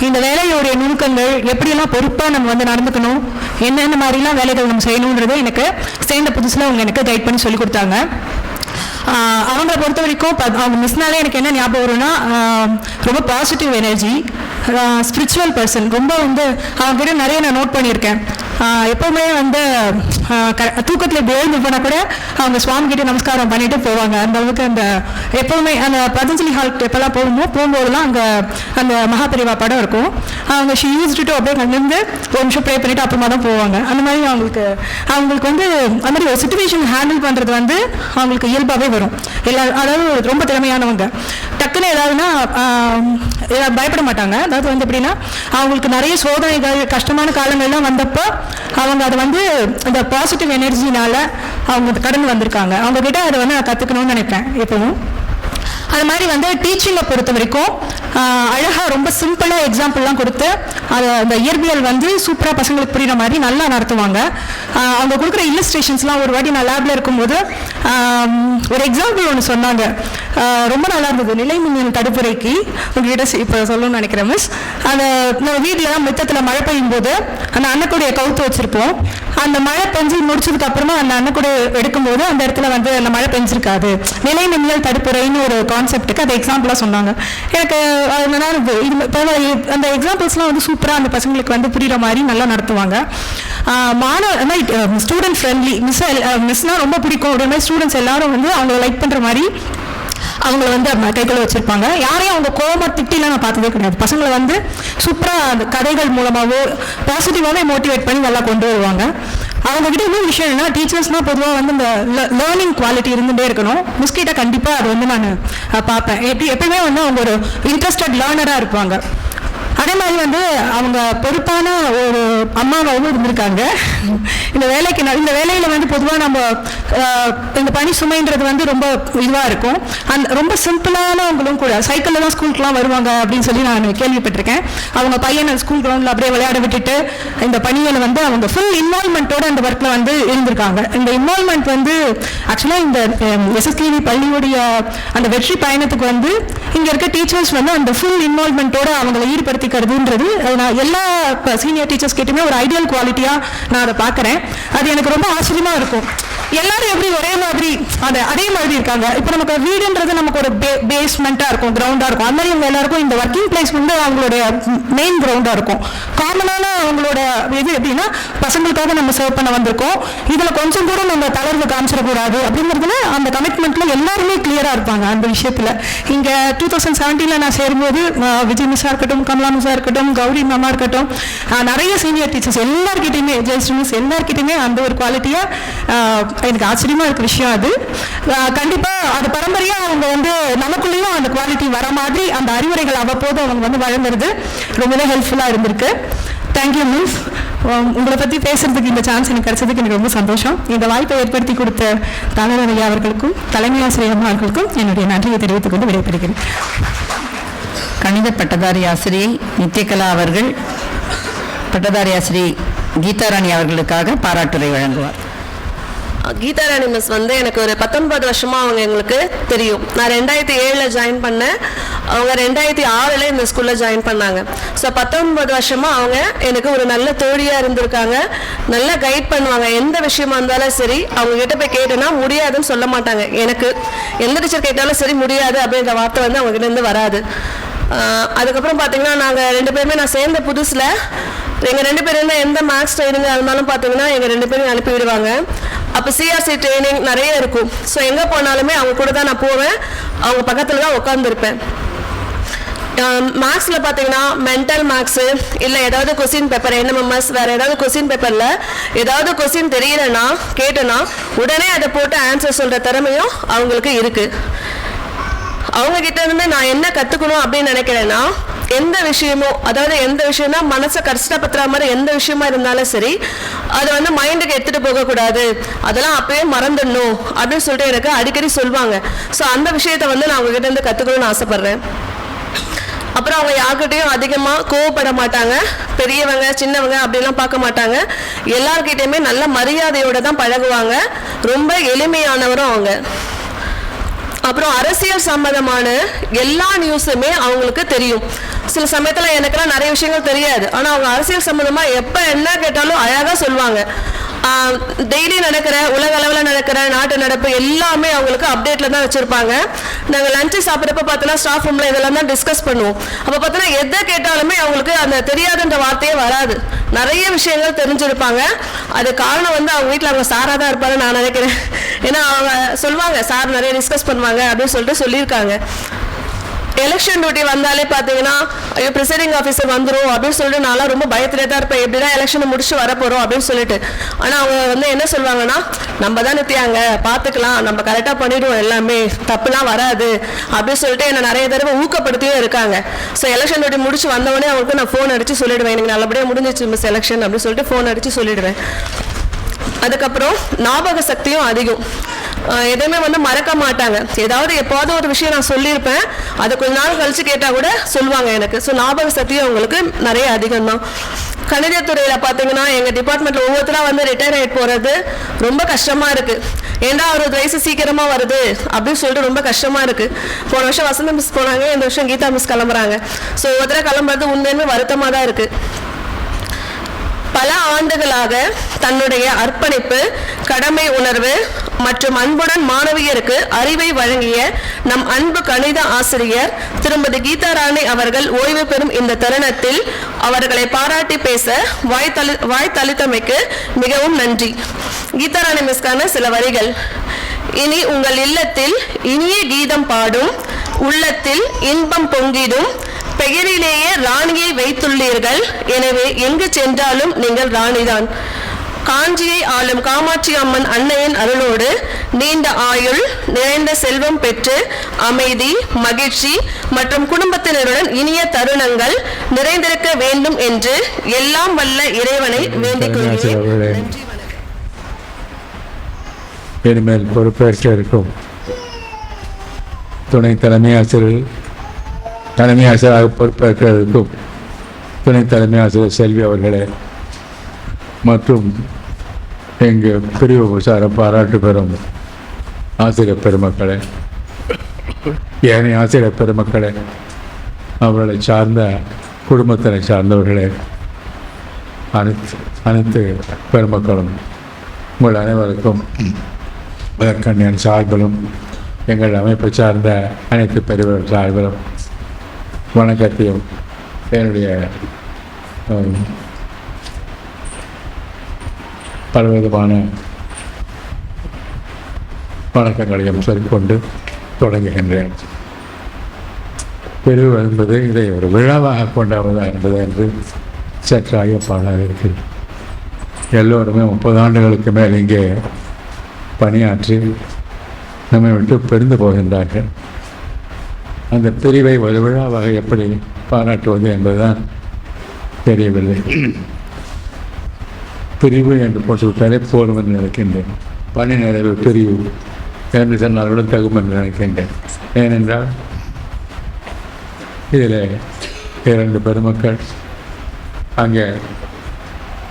இந்த வேலையோடைய நுணுக்கங்கள், எப்படியெல்லாம் பொறுப்பாக நம்ம வந்து நடந்துக்கணும், என்னென்ன மாதிரிலாம் வேலைகள் நம்ம செய்யணுன்றது எனக்கு சேர்ந்த புதுசில் அவங்க எனக்கு கைட் பண்ணி சொல்லி கொடுத்தாங்க. அவங்கள பொறுத்த வரைக்கும் அவங்க மிஸ்னாலே எனக்கு என்ன ஞாபகம் வரும்னா, ரொம்ப பாசிட்டிவ் எனர்ஜி, ஸ்பிரிச்சுவல் பர்சன். ரொம்ப வந்து அவங்ககிட்ட நிறைய நான் நோட் பண்ணியிருக்கேன். எப்போவுமே வந்து தூக்கத்தில் இப்படி எழுந்து போனால் கூட அவங்க சுவாமி கிட்ட நமஸ்காரம் பண்ணிட்டு போவாங்க. அந்த அளவுக்கு அந்த எப்போவுமே அந்த பதஞ்சலி ஹால் எப்போல்லாம் போகும்போதெல்லாம் அங்கே அந்த மகாபெரிவா படம் இருக்கும். அவங்க ஷி யூஸ்டு அப்படியே கண்டிருந்து ஒரு நிமிஷம் ப்ரே பண்ணிட்டு அப்புறமா தான் போவாங்க. அந்த மாதிரி அவங்களுக்கு வந்து அந்த மாதிரி ஒரு சுச்சுவேஷன் ஹேண்டில் பண்ணுறது வந்து அவங்களுக்கு இயல்பாகவே வரும். அதாவது ரொம்ப திறமையானவங்க. டக்குன்னு ஏதாவதுன்னா பயப்பட மாட்டாங்க. அதாவது வந்து எப்படின்னா, அவங்களுக்கு நிறைய சோதனைகள், கஷ்டமான காலங்கள்லாம் வந்தப்போ அவங்க அதை வந்து அந்த பாசிட்டிவ் எனர்ஜினால அவங்க கடந்து வந்திருக்காங்க. அவங்க கிட்ட அதை வந்து நான் கற்றுக்கணும்னு நினைப்பேன் எப்பவும். அது மாதிரி வந்து டீச்சிங்கை பொறுத்த வரைக்கும் அழகாக ரொம்ப சிம்பிளாக எக்ஸாம்பிள்லாம் கொடுத்து அதை அந்த இயற்பியல் வந்து சூப்பராக பசங்களுக்கு புரிகிற மாதிரி நல்லா நடத்துவாங்க. அவங்க கொடுக்குற இல்லஸ்ட்ரேஷன்ஸ்லாம் ஒரு வாட்டி நான் லேபில் இருக்கும்போது ஒரு எக்ஸாம்பிள் ஒன்று சொன்னாங்க, ரொம்ப நல்லா இருந்தது. நிலை மின்னல் தடுப்புரைக்கு உங்ககிட்ட இப்போ சொல்லணும்னு நினைக்கிறேன் மிஸ். அந்த வீட்டில் தான் மித்தத்தில் மழை பெய்யும் போது அந்த அன்னக்குடைய கவுத்து வச்சுருப்போம். அந்த மழை பெஞ்சு முடிச்சதுக்கு அப்புறமா அந்த அண்ணன் கூட எடுக்கும்போது அந்த இடத்துல வந்து அந்த மழை பெஞ்சிருக்காது, நிலை மின்னல் தடுப்புரைன்னு ஒரு கான்செப்டுக்கு அதை எக்ஸாம்பிளாக சொன்னாங்க. எனக்கு அந்த எக்ஸாம்பிள்ஸ்லாம் வந்து சூப்பராக அந்த பசங்களுக்கு வந்து புரிகிற மாதிரி நல்லா நடத்துவாங்க. ஸ்டூடெண்ட் ஃப்ரெண்ட்லி மிஸ்னா ரொம்ப பிடிக்கும். ஒரு மாதிரி ஸ்டூடெண்ட்ஸ் எல்லாரும் வந்து அவங்கள லைக் பண்ணுற மாதிரி அவங்கள வந்து கைகளை வச்சிருப்பாங்க. யாரையும் அவங்க கோபமா திட்டிலாம் நான் பார்த்ததே கிடையாது. பசங்களை வந்து சூப்பராக அந்த கதைகள் மூலமாகவோ பாசிட்டிவாகவே மோட்டிவேட் பண்ணி நல்லா கொண்டு வருவாங்க. அவங்ககிட்ட இன்னும் விஷயம் என்ன, டீச்சர்ஸ்னால் பொதுவாக வந்து இந்த லேர்னிங் குவாலிட்டி இருந்துகிட்டே இருக்கணும். மிஸ்கிட்ட கண்டிப்பாக அது வந்து நான் பார்ப்பேன். எப்பயுமே வந்து அவங்க ஒரு இன்ட்ரெஸ்டட் லேர்னராக இருப்பாங்க. அதே மாதிரி வந்து அவங்க பொறுப்பான ஒரு அம்மாவாகவும் இருந்திருக்காங்க. இந்த வேலையில் வந்து பொதுவாக நம்ம இந்த பணி சுமைன்றது வந்து ரொம்ப இதுவாக இருக்கும். ரொம்ப சிம்பிளானவங்களும் கூட சைக்கிளில் தான் ஸ்கூலுக்குலாம் வருவாங்க அப்படின்னு சொல்லி நான் கேள்விப்பட்டிருக்கேன். அவங்க பையனை ஸ்கூல் கிரவுண்டில் அப்படியே விளையாட விட்டுட்டு இந்த பணியில் வந்து அவங்க ஃபுல் இன்வால்மெண்ட்டோட அந்த ஒர்க்கில் வந்து இருந்திருக்காங்க. இந்த இன்வால்மெண்ட் வந்து ஆக்சுவலாக இந்த எஸ்எஸ்கேவி பள்ளியுடைய அந்த வெற்றி பயணத்துக்கு வந்து இங்கே இருக்க டீச்சர்ஸ் வந்து அந்த ஃபுல் இன்வால்மெண்ட்டோட அவங்களை ஈடுபடுத்திக்கிறதுன்றது நான் எல்லா சீனியர் டீச்சர்ஸ் கிட்டயுமே ஒரு ஐடியல் குவாலிட்டியாக நான் அதை பார்க்குறேன். அது எனக்கு ரொம்ப ஆச்சரியமாக இருக்கும். எல்லாரும் எப்படி ஒரே மாதிரி அதே மாதிரி இருக்காங்க. இப்போ நமக்கு வீடுன்றது நமக்கு ஒரு பேஸ்மெண்ட்டாக இருக்கும், கிரவுண்டாக இருக்கும். அந்த மாதிரி இவங்க எல்லாருக்கும் இந்த ஒர்க்கிங் பிளேஸ் வந்து அவங்களுடைய மெயின் கிரவுண்டாக இருக்கும். காமனான அவங்களோட இது எப்படின்னா பசங்களுக்காக நம்ம சர்வ் பண்ண வந்திருக்கோம், இதில் கொஞ்சம் கூட நம்ம தளர்வு காமிச்சிடக்கூடாது அப்படிங்கிறதுல அந்த கமிட்மெண்ட்ல எல்லாருமே கிளியராக இருப்பாங்க அந்த விஷயத்தில். இங்கே 2017 நான் சேரும்போது விஜய் மிஸ்ஸாக இருக்கட்டும், கமலா மிஸ்ஸாக இருக்கட்டும், கௌரி மாமா இருக்கட்டும், நிறைய சீனியர் டீச்சர்ஸ் எல்லார்கிட்டையுமே, ஜெயஸ்ரீ மிஸ் எல்லார்கிட்டையுமே அந்த ஒரு குவாலிட்டியாக எனக்கு ஆச்சரியமா இருக்க விஷயம். அது கண்டிப்பா அது பரம்பரையா அவங்க வந்து நமக்குள்ளேயும் அந்த குவாலிட்டி வர மாதிரி அந்த அறிவுரைகள் அவ்வப்போது அவங்க வந்து வழங்குறது ரொம்பவே ஹெல்ப்ஃபுல்லா இருந்திருக்கு. Thank you miss. உங்களை பற்றி பேசுறதுக்கு இந்த சான்ஸ் எனக்கு கிடைச்சதுக்கு எனக்கு ரொம்ப சந்தோஷம். இந்த வாய்ப்பை ஏற்படுத்தி கொடுத்த தலைவர் ஐயா அவர்களுக்கும் தலைமை ஆசிரியர் அம்மா அவர்களுக்கும் என்னுடைய நன்றியை தெரிவித்துக் கொண்டு விடைபெறுகிறேன். கணித பட்டதாரி ஆசிரியை நித்யகலா அவர்கள் பட்டதாரி ஆசிரியை கீதாராணி அவர்களுக்காக பாராட்டுரை வழங்குவார். கீதாராணி மிஸ் வந்து எனக்கு ஒரு 19 வருஷமா அவங்க எங்களுக்கு தெரியும். நான் 2007 ஜாயின் பண்ணேன், அவங்க 2006 இந்த ஸ்கூல்ல ஜாயின் பண்ணாங்க. ஸோ 19 வருஷமா அவங்க எனக்கு ஒரு நல்ல தோழியா இருந்திருக்காங்க. நல்லா கைட் பண்ணுவாங்க. எந்த விஷயமா இருந்தாலும் சரி அவங்க கிட்ட போய் கேட்டேன்னா முடியாதுன்னு சொல்ல மாட்டாங்க. எனக்கு எந்த டீச்சர் கேட்டாலும் சரி முடியாது அப்படின்ற வார்த்தை வந்து அவங்க கிட்ட இருந்து வராது. அதுக்கப்புறம் பார்த்தீங்கன்னா நாங்கள் 2 பேருமே நான் சேர்ந்த புதுசில் எங்கள் 2 பேரும் எந்த மேக்ஸ் ட்ரைனிங்காக இருந்தாலும் பார்த்தீங்கன்னா எங்கள் 2 பேரும் அனுப்பி விடுவாங்க. அப்போ சிஆர்சி ட்ரைனிங் நிறைய இருக்கும். ஸோ எங்கே போனாலுமே அவங்க கூட தான் நான் போவேன், அவங்க பக்கத்தில் தான் உட்காந்துருப்பேன். மேக்ஸில் பார்த்தீங்கன்னா மென்டல் மேக்ஸு இல்லை ஏதாவது கொஸ்டின் பேப்பர் என்எம்எம்எஸ் வேறு ஏதாவது கொஸ்டின் பேப்பரில் ஏதாவது கொஸ்டின் தெரியலன்னா கேட்டேன்னா உடனே அதை போட்டு ஆன்சர் சொல்கிற திறமையும் அவங்களுக்கு இருக்குது. அவங்க கிட்ட இருந்து நான் என்ன கற்றுக்கணும் அப்படின்னு நினைக்கிறேன்னா எந்த விஷயமோ, அதாவது எந்த விஷயம்னா மனசை கஷ்டப்படுத்துற மாதிரி எந்த விஷயமா இருந்தாலும் சரி அதை வந்து மைண்டுக்கு எடுத்துகிட்டு போகக்கூடாது, அதெல்லாம் அப்பயே மறந்துடணும் அப்படின்னு சொல்லிட்டு எனக்கு அடிக்கடி சொல்லுவாங்க. ஸோ அந்த விஷயத்தை வந்து நான் அவங்ககிட்ட இருந்து கற்றுக்கணும்னு ஆசைப்பட்றேன். அப்புறம் அவங்க யார்கிட்டையும் அதிகமாக கோவப்பட மாட்டாங்க, பெரியவங்க சின்னவங்க அப்படிலாம் பார்க்க மாட்டாங்க. எல்லார்கிட்டையுமே நல்ல மரியாதையோடு தான் பழகுவாங்க. ரொம்ப எளிமையானவரும் அவங்க. அப்புறம் அரசியல் சம்பந்தமான எல்லா நியூஸுமே அவங்களுக்கு தெரியும். சில சமயத்தில் எனக்கெல்லாம் நிறைய விஷயங்கள் தெரியாது, ஆனால் அவங்க அரசியல் சம்பந்தமாக எப்போ என்ன கேட்டாலும் அழகாக சொல்லுவாங்க. டெய்லி நடக்கிற உலக அளவில் நடக்கிற நாட்டு நடப்பு எல்லாமே அவங்களுக்கு அப்டேட்டில் தான் வச்சுருப்பாங்க. நாங்கள் லஞ்சு சாப்பிட்றப்ப பார்த்தோன்னா ஸ்டாஃப் ரூமில் இதெல்லாம் தான் டிஸ்கஸ் பண்ணுவோம். அப்போ பார்த்தோன்னா எதை கேட்டாலுமே அவங்களுக்கு அந்த தெரியாதுன்ற வார்த்தையே வராது, நிறைய விஷயங்கள் தெரிஞ்சிருப்பாங்க. அது காரணம் வந்து அவங்க வீட்டில் அவங்க சாராக தான் இருப்பாருன்னு நான் நினைக்கிறேன். ஏன்னா அவங்க சொல்லுவாங்க சார் நிறைய டிஸ்கஸ் பண்ணுவாங்க அப்படின்னு சொல்லிட்டு சொல்லியிருக்காங்க. எலெக்ஷன் டியூட்டி வந்தாலே பார்த்தீங்கன்னா ஐயோ ப்ரிசைடிங் ஆஃபீஸர் வந்துடும் அப்படின்னு சொல்லிட்டு நான்லாம் ரொம்ப பயத்திலே தான் இருப்பேன், எப்படின்னா எலெக்ஷனை முடிச்சு வரப்போகிறோம் அப்படின்னு சொல்லிட்டு. ஆனால் அவங்க வந்து என்ன சொல்லுவாங்கன்னா நம்ம தான் நிறுத்தியாங்க பார்த்துக்கலாம், நம்ம கரெக்டாக பண்ணிவிடுவோம், எல்லாமே தப்புலாம் வராது அப்படின்னு சொல்லிட்டு என்னை நிறைய தடவை ஊக்கப்படுத்தியும் இருக்காங்க. ஸோ எலெக்ஷன் டியூட்டி முடிச்சு வந்தவொடனே அவங்களுக்கு நான் ஃபோன் அடித்து சொல்லிவிடுவேன் எனக்கு நல்லபடியாக முடிஞ்சிச்சு மிஸ் எலெக்ஷன் அப்படின்னு சொல்லிட்டு ஃபோன் அடித்து சொல்லிவிடுவேன். அதுக்கப்புறம் ஞாபக சக்தியும் அதிகம், எதுவுமே வந்து மறக்க மாட்டாங்க. ஏதாவது எப்போது ஒரு விஷயம் நான் சொல்லியிருப்பேன், அதை கொஞ்ச நாள் கழிச்சு கேட்டால் கூட சொல்லுவாங்க எனக்கு. ஸோ ஞாபக சக்தியும் அவங்களுக்கு நிறைய அதிகம் தான். கணிதத்துறையில் பார்த்தீங்கன்னா எங்கள் டிபார்ட்மெண்ட்டில் ஒவ்வொருத்தராக வந்து ரிட்டையர் ஆகிட்டு போகிறது ரொம்ப கஷ்டமாக இருக்குது. ஏன்னா 60 வயசு சீக்கிரமாக வருது அப்படின்னு சொல்லிட்டு ரொம்ப கஷ்டமாக இருக்குது. போன வருஷம் வசந்த மிஸ் போனாங்க, இந்த வருஷம் கீதா மிஸ் கிளம்புறாங்க. ஸோ ஒவ்வொருத்தராக கிளம்புறது உண்மையுமே வருத்தமாக தான் இருக்குது. பல ஆண்டுகளாக தன்னுடைய அர்ப்பணிப்பு, கடமை உணர்வு மற்றும் அன்புடன் மாணவியருக்கு அறிவை வழங்கிய நம் அன்பு கணித ஆசிரியர் திருமதி கீதா ராணி அவர்கள் ஓய்வு பெறும் இந்த தருணத்தில் அவர்களை பாராட்டி பேச வாய்த்தளித்தமைக்கு மிகவும் நன்றி. கீதா ராணி மிஸ்கான சில வரிகள். இனி உங்கள் இல்லத்தில் இனிய கீதம் பாடும், உள்ளத்தில் இன்பம் பொங்கிடும், பெயரிலேயே ராணியை வைத்துள்ளீர்கள், எனவே எங்கு சென்றாலும் நீங்கள் ராணிதான். காஞ்சியை ஆளும் காமாட்சி அம்மன் அன்னையின் அருளோடு நீண்ட ஆயுள், நிறைந்த செல்வம் பெற்று அமைதி, மகிழ்ச்சி மற்றும் குடும்பத்தினருடன் இனிய தருணங்கள் நிறைந்திருக்க வேண்டும் என்று எல்லாம் வல்ல இறைவனை வேண்டிக் கொள்கிறேன். இனிமேல் பொறுப்பேற்க இருக்கும் துணை தலைமை ஆசிரியராக பொறுப்பேற்க இருக்கும் துணை தலைமை ஆசிரியர் செல்வி அவர்களே மற்றும் எங்கு பிரிவு உசார பாராட்டு பெறும் ஆசிரியர் பெருமக்களே, ஏனைய ஆசிரியர் பெருமக்களே, அவர்களை சார்ந்த குடும்பத்தினை சார்ந்தவர்களே, அனைத்து பெருமக்களும் உங்கள் அனைவருக்கும் முதற்கண்ணியன் சார்பிலும் எங்கள் அமைப்பை சார்ந்த அனைத்து பெரியவர்கள் சார்பிலும் வணக்கத்தையும் என்னுடைய பலவிதமான வணக்கங்களையும் சொல்லிக்கொண்டு தொடங்குகின்றேன். பிரிவு என்பது இதை ஒரு விழாவாக கொண்டாடுவதா என்பது என்று சற்று ஐயப்பாடாக இருக்கிறது. எல்லோருமே 30 ஆண்டுகளுக்கு மேல் இங்கே பணியாற்றி நம்மை விட்டு பிரிந்து போகின்றார்கள். அந்த பிரிவை ஒரு விழாவாக எப்படி பாராட்டுவது என்பதுதான் தெரியவில்லை. பிரிவு என்று போட்டுவிட்டாலே போரும் என்று நினைக்கின்றேன். பணி நிறைவு பிரிவு என்று சொன்னாலும் தகும் என்று நினைக்கின்றேன். ஏனென்றால் இதில் 2 பெருமக்கள் அங்கே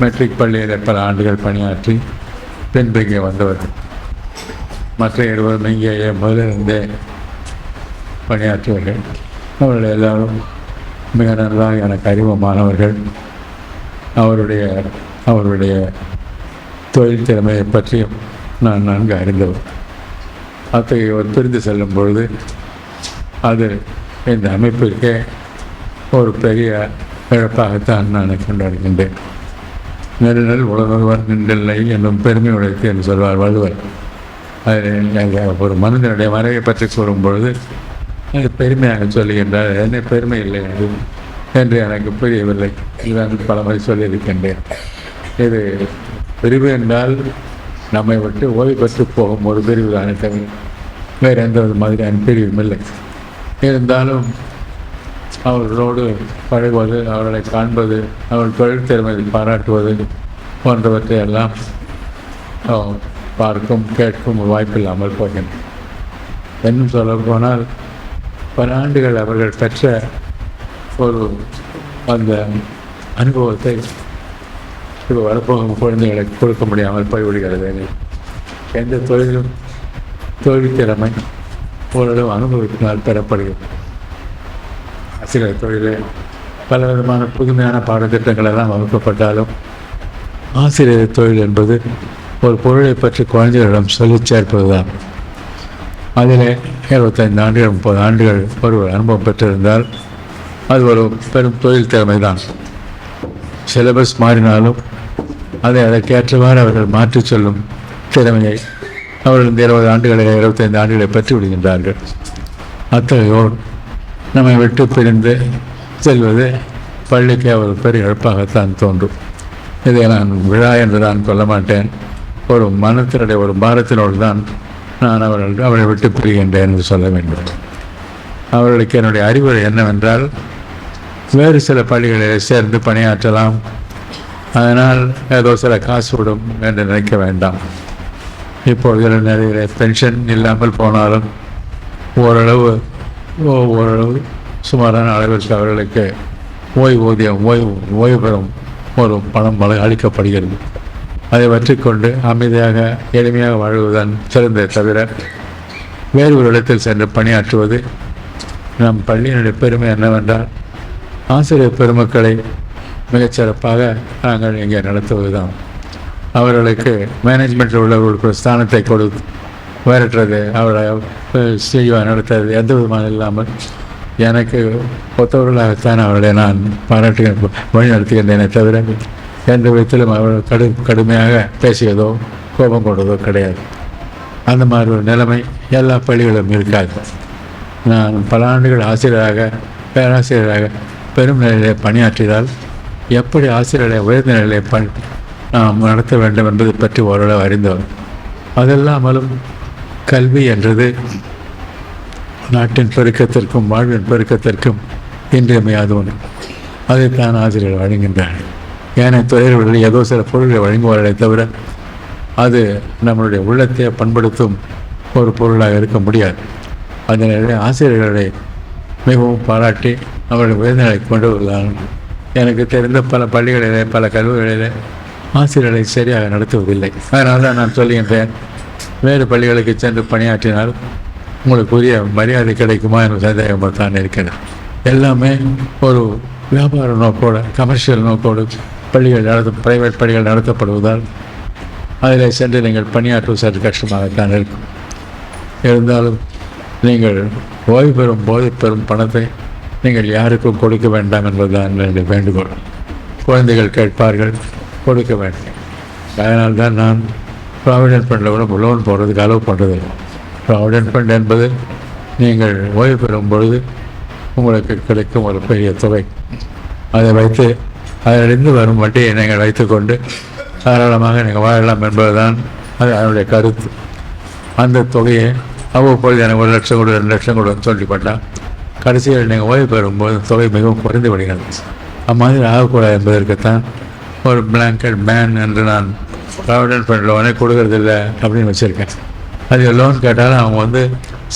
மெட்ரிக் பள்ளியில் பல ஆண்டுகள் பணியாற்றி பின்பு இங்கே வந்தவர்கள். மற்ற 2 இங்கேயே முதலிருந்தே பணியாற்றியவர்கள். அவர்கள் எல்லாரும் மிக நன்றாக எனக்கு அறிமுகமானவர்கள். அவருடைய தொழில் திறமையை பற்றியும் நான் நன்கு அறிந்தவர். அத்தகையவர் பிரிந்து செல்லும் பொழுது அது இந்த அமைப்பிற்கே ஒரு பெரிய இழப்பாகத்தான் நான் கொண்டாடுகின்றேன். நெருநல் உலகவர் நின்றில்லை என்னும் பெருமை உடைத்து என்று சொல்வார் வள்ளுவர். அதில் ஒரு மனிதனுடைய மறைவை பற்றி கூறும் பொழுது அது பெருமையாக சொல்லுகின்றார். என்ன பெருமை இல்லை என்று எனக்கு புரியவில்லை. இதுதான் பல முறை சொல்லியிருக்கின்றேன். இது பிரிவு என்றால் நம்மை விட்டு ஓய்வு பெற்று போகும் ஒரு பிரிவு தானே தவிர வேறு எந்த மாதிரியான பிரிவும் இல்லை. இருந்தாலும் அவர்களோடு பழகுவது, அவர்களை காண்பது, அவர்கள் தொழில் திறமையை பாராட்டுவது போன்றவற்றை எல்லாம் பார்க்கும் கேட்கும் வாய்ப்பில்லாமல் போகின்றன. இன்னும் சொல்ல போனால் பல ஆண்டுகள் அவர்கள் பெற்ற ஒரு அந்த அனுபவத்தை இப்போ வரப்போகும் குழந்தைகளுக்கு கொடுக்க முடியாமல் போய்விடுகிறது. எந்த தொழில் திறமை ஓரளவு அனுபவத்தினால் பெறப்படுகிறது. ஆசிரியர் தொழிலில் பலவிதமான புதுமையான பாடத்திட்டங்கள் எல்லாம் வகுக்கப்பட்டாலும் ஆசிரியர் தொழில் என்பது ஒரு பொருளை பற்றி குழந்தைகளிடம் சொல்லிச் சேர்ப்பதுதான். அதில் 25 ஆண்டுகள் 30 ஆண்டுகள் ஒருவர் அனுபவம் பெற்றிருந்தால் அது ஒரு பெரும் தொழில் திறமை தான். சிலபஸ் மாறினாலும் அதற்கேற்றவாறு அவர்கள் மாற்றிச் சொல்லும் திறமையை அவர்கள் இந்த 20 ஆண்டுகளை 25 ஆண்டுகளை பெற்று விடுகின்றார்கள். அத்தகையோர் நம்மை விட்டு பிரிந்து செல்வது பள்ளிக்கு ஒரு பெரிய இழப்பாகத்தான் தோன்றும். இதை நான் விழா என்று நான் சொல்ல மாட்டேன். ஒரு மனத்தினுடைய ஒரு பாரத்தினோடு தான் நான் அவரை விட்டு பிரிகின்றேன் என்று சொல்ல வேண்டும். அவர்களுக்கு என்னுடைய அறிவுரை என்னவென்றால், வேறு சில பள்ளிகளில் சேர்ந்து பணியாற்றலாம், அதனால் ஏதோ சில காசு விடும் என்று நினைக்க வேண்டாம். இப்பொழுது நிறைய பென்ஷன் இல்லாமல் போனாலும் ஓரளவு சுமாரான அளவிற்கு அவர்களுக்கு ஓய்வு பெறும் ஒரு பணம் அளிக்கப்படுகிறது. அதை வற்றிக்கொண்டு அமைதியாக எளிமையாக வாழ்வதுதான் சிறந்ததை தவிர வேறு ஒரு இடத்தில் சென்று பணியாற்றுவது நம் பள்ளியினுடைய பெருமை என்னவென்றால், ஆசிரியர் பெருமக்களை மிகச்சிறப்பாக நாங்கள் இங்கே நடத்துவது தான். அவர்களுக்கு மேனேஜ்மெண்ட்டில் உள்ளவர்களுக்கு ஒரு ஸ்தானத்தை கொடுத்து விரட்டுறது, அவரை செய்வாக நடத்துறது எந்த விதமான இல்லாமல் எனக்கு ஒத்தவர்களாகத்தான் அவர்களை நான் பாராட்டு வழி நடத்துகின்றேனே தவிர எந்த விதத்திலும் அவர்கள் கடுமையாக பேசியதோ கோபம் கொண்டதோ கிடையாது. அந்த மாதிரி ஒரு நிலைமை எல்லா பள்ளிகளும் இருக்காது. நான் பல ஆண்டுகள் ஆசிரியராக பேராசிரியராக பெரும் நிலையிலே பணியாற்றியதால் எப்படி ஆசிரியர்களை உயர்ந்த நிலையை நாம் நடத்த வேண்டும் என்பதை பற்றி ஓரளவு அறிந்தவர். அதெல்லாமலும் கல்வி என்றது நாட்டின் பெருக்கத்திற்கும் வாழ்வின் பெருக்கத்திற்கும் இன்றியமையாத ஒன்று. அதைத்தான் ஆசிரியர்கள் வழங்குகின்றார்கள். ஏனைய துறைகளில் ஏதோ சில பொருள்களை வழங்குவார்களே தவிர அது நம்மளுடைய உள்ளத்தை பண்படுத்தும் ஒரு பொருளாக இருக்க முடியாது. அதனாலே ஆசிரியர்களை மிகவும் பாராட்டி அவர்களை உயர்நிலை கொண்டு வருவதால் எனக்கு தெரிந்த பல பள்ளிகளிலே பல கல்லூரிகளிலே ஆசிரியர்களை சரியாக நடத்துவதில்லை. அதனால் தான் நான் சொல்லுகின்றேன், வேறு பள்ளிகளுக்கு சென்று பணியாற்றினால் உங்களுக்கு உரிய மரியாதை கிடைக்குமா என்ற சந்தேகமாக தான் இருக்கிறது. எல்லாமே ஒரு வியாபார நோக்கோடு கமர்ஷியல் நோக்கோடு பள்ளிகள் பிரைவேட் பள்ளிகள் நடத்தப்படுவதால் அதில் சென்று நீங்கள் பணியாற்றுவது சற்று கஷ்டமாகத்தான் இருக்கும். இருந்தாலும் நீங்கள் ஓய்வு பெறும் போது பெறும் பணத்தை நீங்கள் யாருக்கும் கொடுக்க வேண்டாம் என்பதுதான் என்னுடைய வேண்டுகோள். குழந்தைகள் கேட்பார்கள், கொடுக்க வேண்டும். அதனால் தான் நான் ப்ராவிடென்ட் ஃபண்டில் கூட லோன் போடுறதுக்கு அலோவ் பண்ணுறதில்லை. ப்ராவிடென்ட் ஃபண்ட் என்பது நீங்கள் ஓய்வு பெறும் பொழுது உங்களுக்கு கிடைக்கும் ஒரு பெரிய தொகை. அதை வைத்து அதிலிருந்து வரும் வட்டியை நீங்கள் வைத்துக்கொண்டு தாராளமாக நீங்கள் வாழலாம் என்பதுதான் அது அதனுடைய கருத்து. அந்த தொகையை அவ்வப்பொழுது எனக்கு 1 லட்சம் கொடு 2 லட்சம் கொடுன்னு சொல்லிப்பட்டால் கடைசியில் நீங்கள் ஓய்வு பெறும்போது தொகை மிகவும் குறைந்து விடுகிறது. அம்மாதிரி ஆகக்கூடாது என்பதற்குத்தான் ஒரு பிளாங்கெட் பேன் என்று நான் ப்ராவிடென்ட் ஃபண்ட் லோனே கொடுக்கறதில்லை அப்படின்னு வச்சுருக்கேன். அது லோன் கேட்டாலும் அவங்க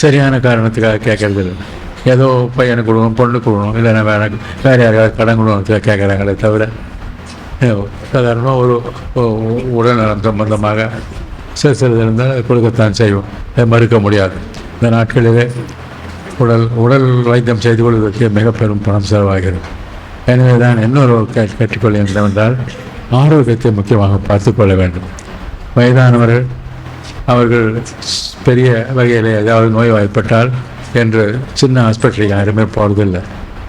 சரியான காரணத்துக்காக கேட்கறதில்லை. ஏதோ பையனுக்கு கொடுக்கணும், பொண்ணு கொடுக்கணும், இல்லைன்னா வேறு யாருக்காவது கடன் கொடுக்கணுத்துக்காக கேட்குறாங்களே தவிர சாதாரணமாக ஒரு உடல்நலம் சம்பந்தமாக சிறிது இருந்தால் அதை கொடுக்கத்தான் செய்வோம். அதை மறுக்க முடியாது. இந்த நாட்களிலே உடல் வைத்தியம் செய்து கொள்வதற்கு மிக பெரும் பணம் செலவாகிறது. எனவே தான் இன்னொரு கேட்டுக்கொள்ள என்றால் ஆரோக்கியத்தை முக்கியமாக பார்த்து கொள்ள வேண்டும். வயதானவர்கள் அவர்கள் பெரிய வகையில் ஏதாவது நோய்வாய்ப்பட்டால் என்று சின்ன ஹாஸ்பிட்டலுக்கு யாருமே போகிறதில்லை.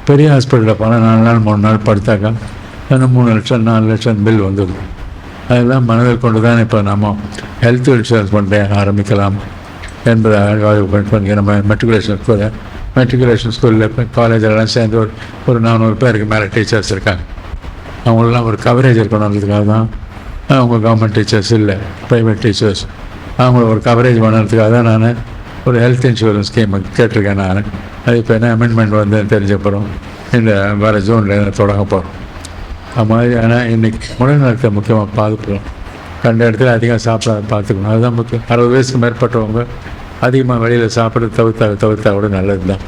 பெரிய ஹாஸ்பிட்டலில் போனால் 4 நாள் 3 நாள் படுத்தாக்கா இன்னும் 3 லட்சம் 4 லட்சம் பில் வந்துடும். அதெல்லாம் மனதில் கொண்டு தான் இப்போ நம்ம ஹெல்த் இன்சூரன்ஸ் பண்ண ஆரம்பிக்கலாம் என்பதை பண்ணி நம்ம மெட்ரிகுலேஷன் ஸ்கூலில் இப்போ காலேஜெல்லாம் சேர்ந்து ஒரு 400 பேருக்கு மேலே டீச்சர்ஸ் இருக்காங்க. அவங்களெலாம் ஒரு கவரேஜ் இருக்கணுன்றதுக்காக தான் அவங்க கவர்மெண்ட் டீச்சர்ஸ் இல்லை, ப்ரைவேட் டீச்சர்ஸ். அவங்கள ஒரு கவரேஜ் பண்ணுறதுக்காக தான் நான் ஒரு ஹெல்த் இன்சூரன்ஸ் ஸ்கீம் கேட்டிருக்கேன். நான் அது இப்போ என்ன அமெண்ட்மெண்ட் தெரிஞ்சப்பறம் இந்த வர ஜூனில் தொடங்க போகிறோம். அது மாதிரி. ஆனால் இன்றைக்கி உடல்நலத்தை முக்கியமாக பார்த்துக்கணும். கண்ட இடத்துல அதிகம் சாப்பிட பார்த்துக்கணும். அதுதான் முக்கியம். 60 வயசுக்கு மேற்பட்டவங்க அதிகமாக வெளியில் சாப்பிட்றது தவிர்த்தா கூட நல்லது தான்.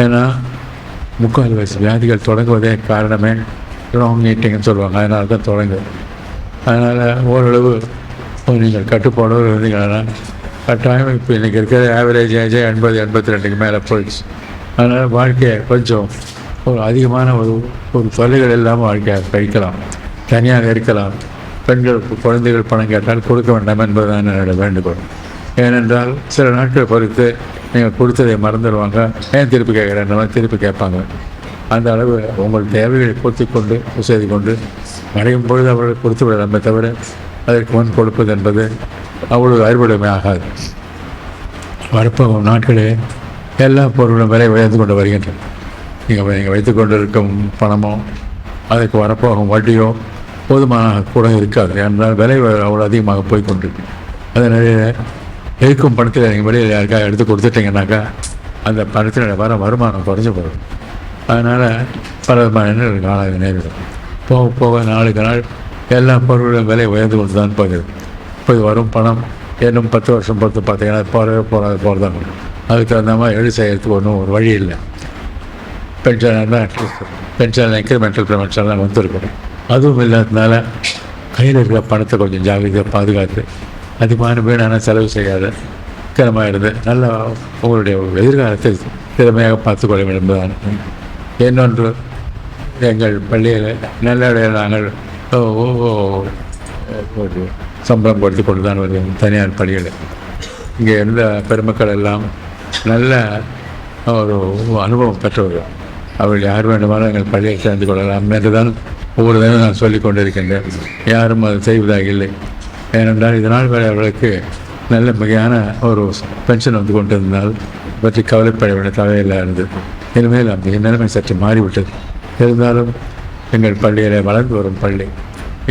ஏன்னா 3/4 வயசு வியாதிகள் தொடங்குவதே காரணமே ராங் ஈட்டிங்னு சொல்லுவாங்க. அதனால தான் தொடங்குது. அதனால் ஓரளவு நீங்கள் கட்டுப்பாடோடு இருந்தீங்கன்னா கட்டாயம் இப்போ இன்றைக்கி இருக்கிற ஆவரேஜ் ஏஜே 80-82க்கு மேலே போயிடுச்சு. அதனால் வாழ்க்கையை கொஞ்சம் ஒரு அதிகமான ஒரு தொல்லைகள் இல்லாமல் வாழ்க்கையை கழிக்கலாம், தனியாக இருக்கலாம். பெண்களுக்கு குழந்தைகள் பணம் கேட்டால் கொடுக்க வேண்டாம் என்பதுதான் என்னோட வேண்டுகோள். ஏனென்றால் சில நாட்கள் பொறுத்து நீங்கள் கொடுத்ததை மறந்துடுவாங்க. ஏன் திருப்பி கேட்குறேன் திருப்பி கேட்பாங்க. அந்த அளவு உங்கள் தேவைகளை பூர்த்தி கொண்டு செய்து கொண்டு அடையும் பொழுது அவர்கள் கொடுத்து விடலாமே தவிர அதற்கு முன் கொடுப்பது என்பது அவ்வளவு அறுவடைமை ஆகாது. வரப்போகும் நாட்களே எல்லா பொருளும் விலை உயர்ந்து கொண்டு வருகின்றன. நீங்கள் வைத்து கொண்டிருக்கும் பணமோ அதுக்கு வரப்போகும் வட்டியோ போதுமான கூட இருக்காது. என்றால் விலை அவ்வளோ அதிகமாக போய்கொண்டிருக்கு. அதனால இருக்கும் பணத்தில் நீங்கள் வெளியில் யாருக்காக எடுத்து கொடுத்துட்டிங்கனாக்கா அந்த பணத்தில் வர வருமானம் குறைஞ்சி போகும். அதனால் பல விதமான காலம் நேரிடும். போக போக நாளுக்கு நாள் எல்லா பொருளும் விலை உயர்ந்து கொண்டு தான் போகிறது. இப்போ வரும் பணம் இன்னும் 10 வருஷம் பொறுத்து பார்த்தீங்கன்னா போகிறதாங்க. அதுக்கு தகுந்த மாதிரி எழுதி செய்கிறதுக்கு ஒன்றும் ஒரு வழி இல்லை. பென்ஷன் இன்க்ரிமெண்டல் பேமெண்ட்ஸ்லாம் வந்துருக்கும். அதுவும் இல்லாததுனால கையில் இருக்கிற பணத்தை கொஞ்சம் ஜாகிரதையாக பாதுகாத்து அதிகமான வீணான செலவு செய்யாத கிரமாக இருந்து நல்லா உங்களுடைய எதிர்காலத்தை திறமையாக பார்த்துக்கொள்ள வேண்டும் என்பதான. இன்னொன்று எங்கள் பள்ளியில் நல்ல நாங்கள் ஒரு சம்பளம் கொடுத்து கொண்டு தான் வருவோம். தனியார் பள்ளியில் இங்கே இருந்த பெருமக்கள் எல்லாம் நல்ல ஒரு அனுபவம் பெற்றவர்கள். அவர்கள் யார் வேண்டுமானாலும் எங்கள் பள்ளியை சேர்ந்து கொள்ளலாம் என்று தான் ஒவ்வொரு தினம் நான் சொல்லிக் கொண்டிருக்கின்றேன். யாரும் அது செய்வதாக இல்லை. ஏனென்றால் இதனால் வரை அவர்களுக்கு நல்ல மிகையான ஒரு பென்ஷன் வந்து கொண்டிருந்தால் பற்றி கவலைப்பட வேண்டிய தேவையில்லை இருந்தது. இனிமேல் அந்த நிலைமை சற்று மாறிவிட்டது. இருந்தாலும் எங்கள் பள்ளியில் வளர்ந்து வரும் பள்ளி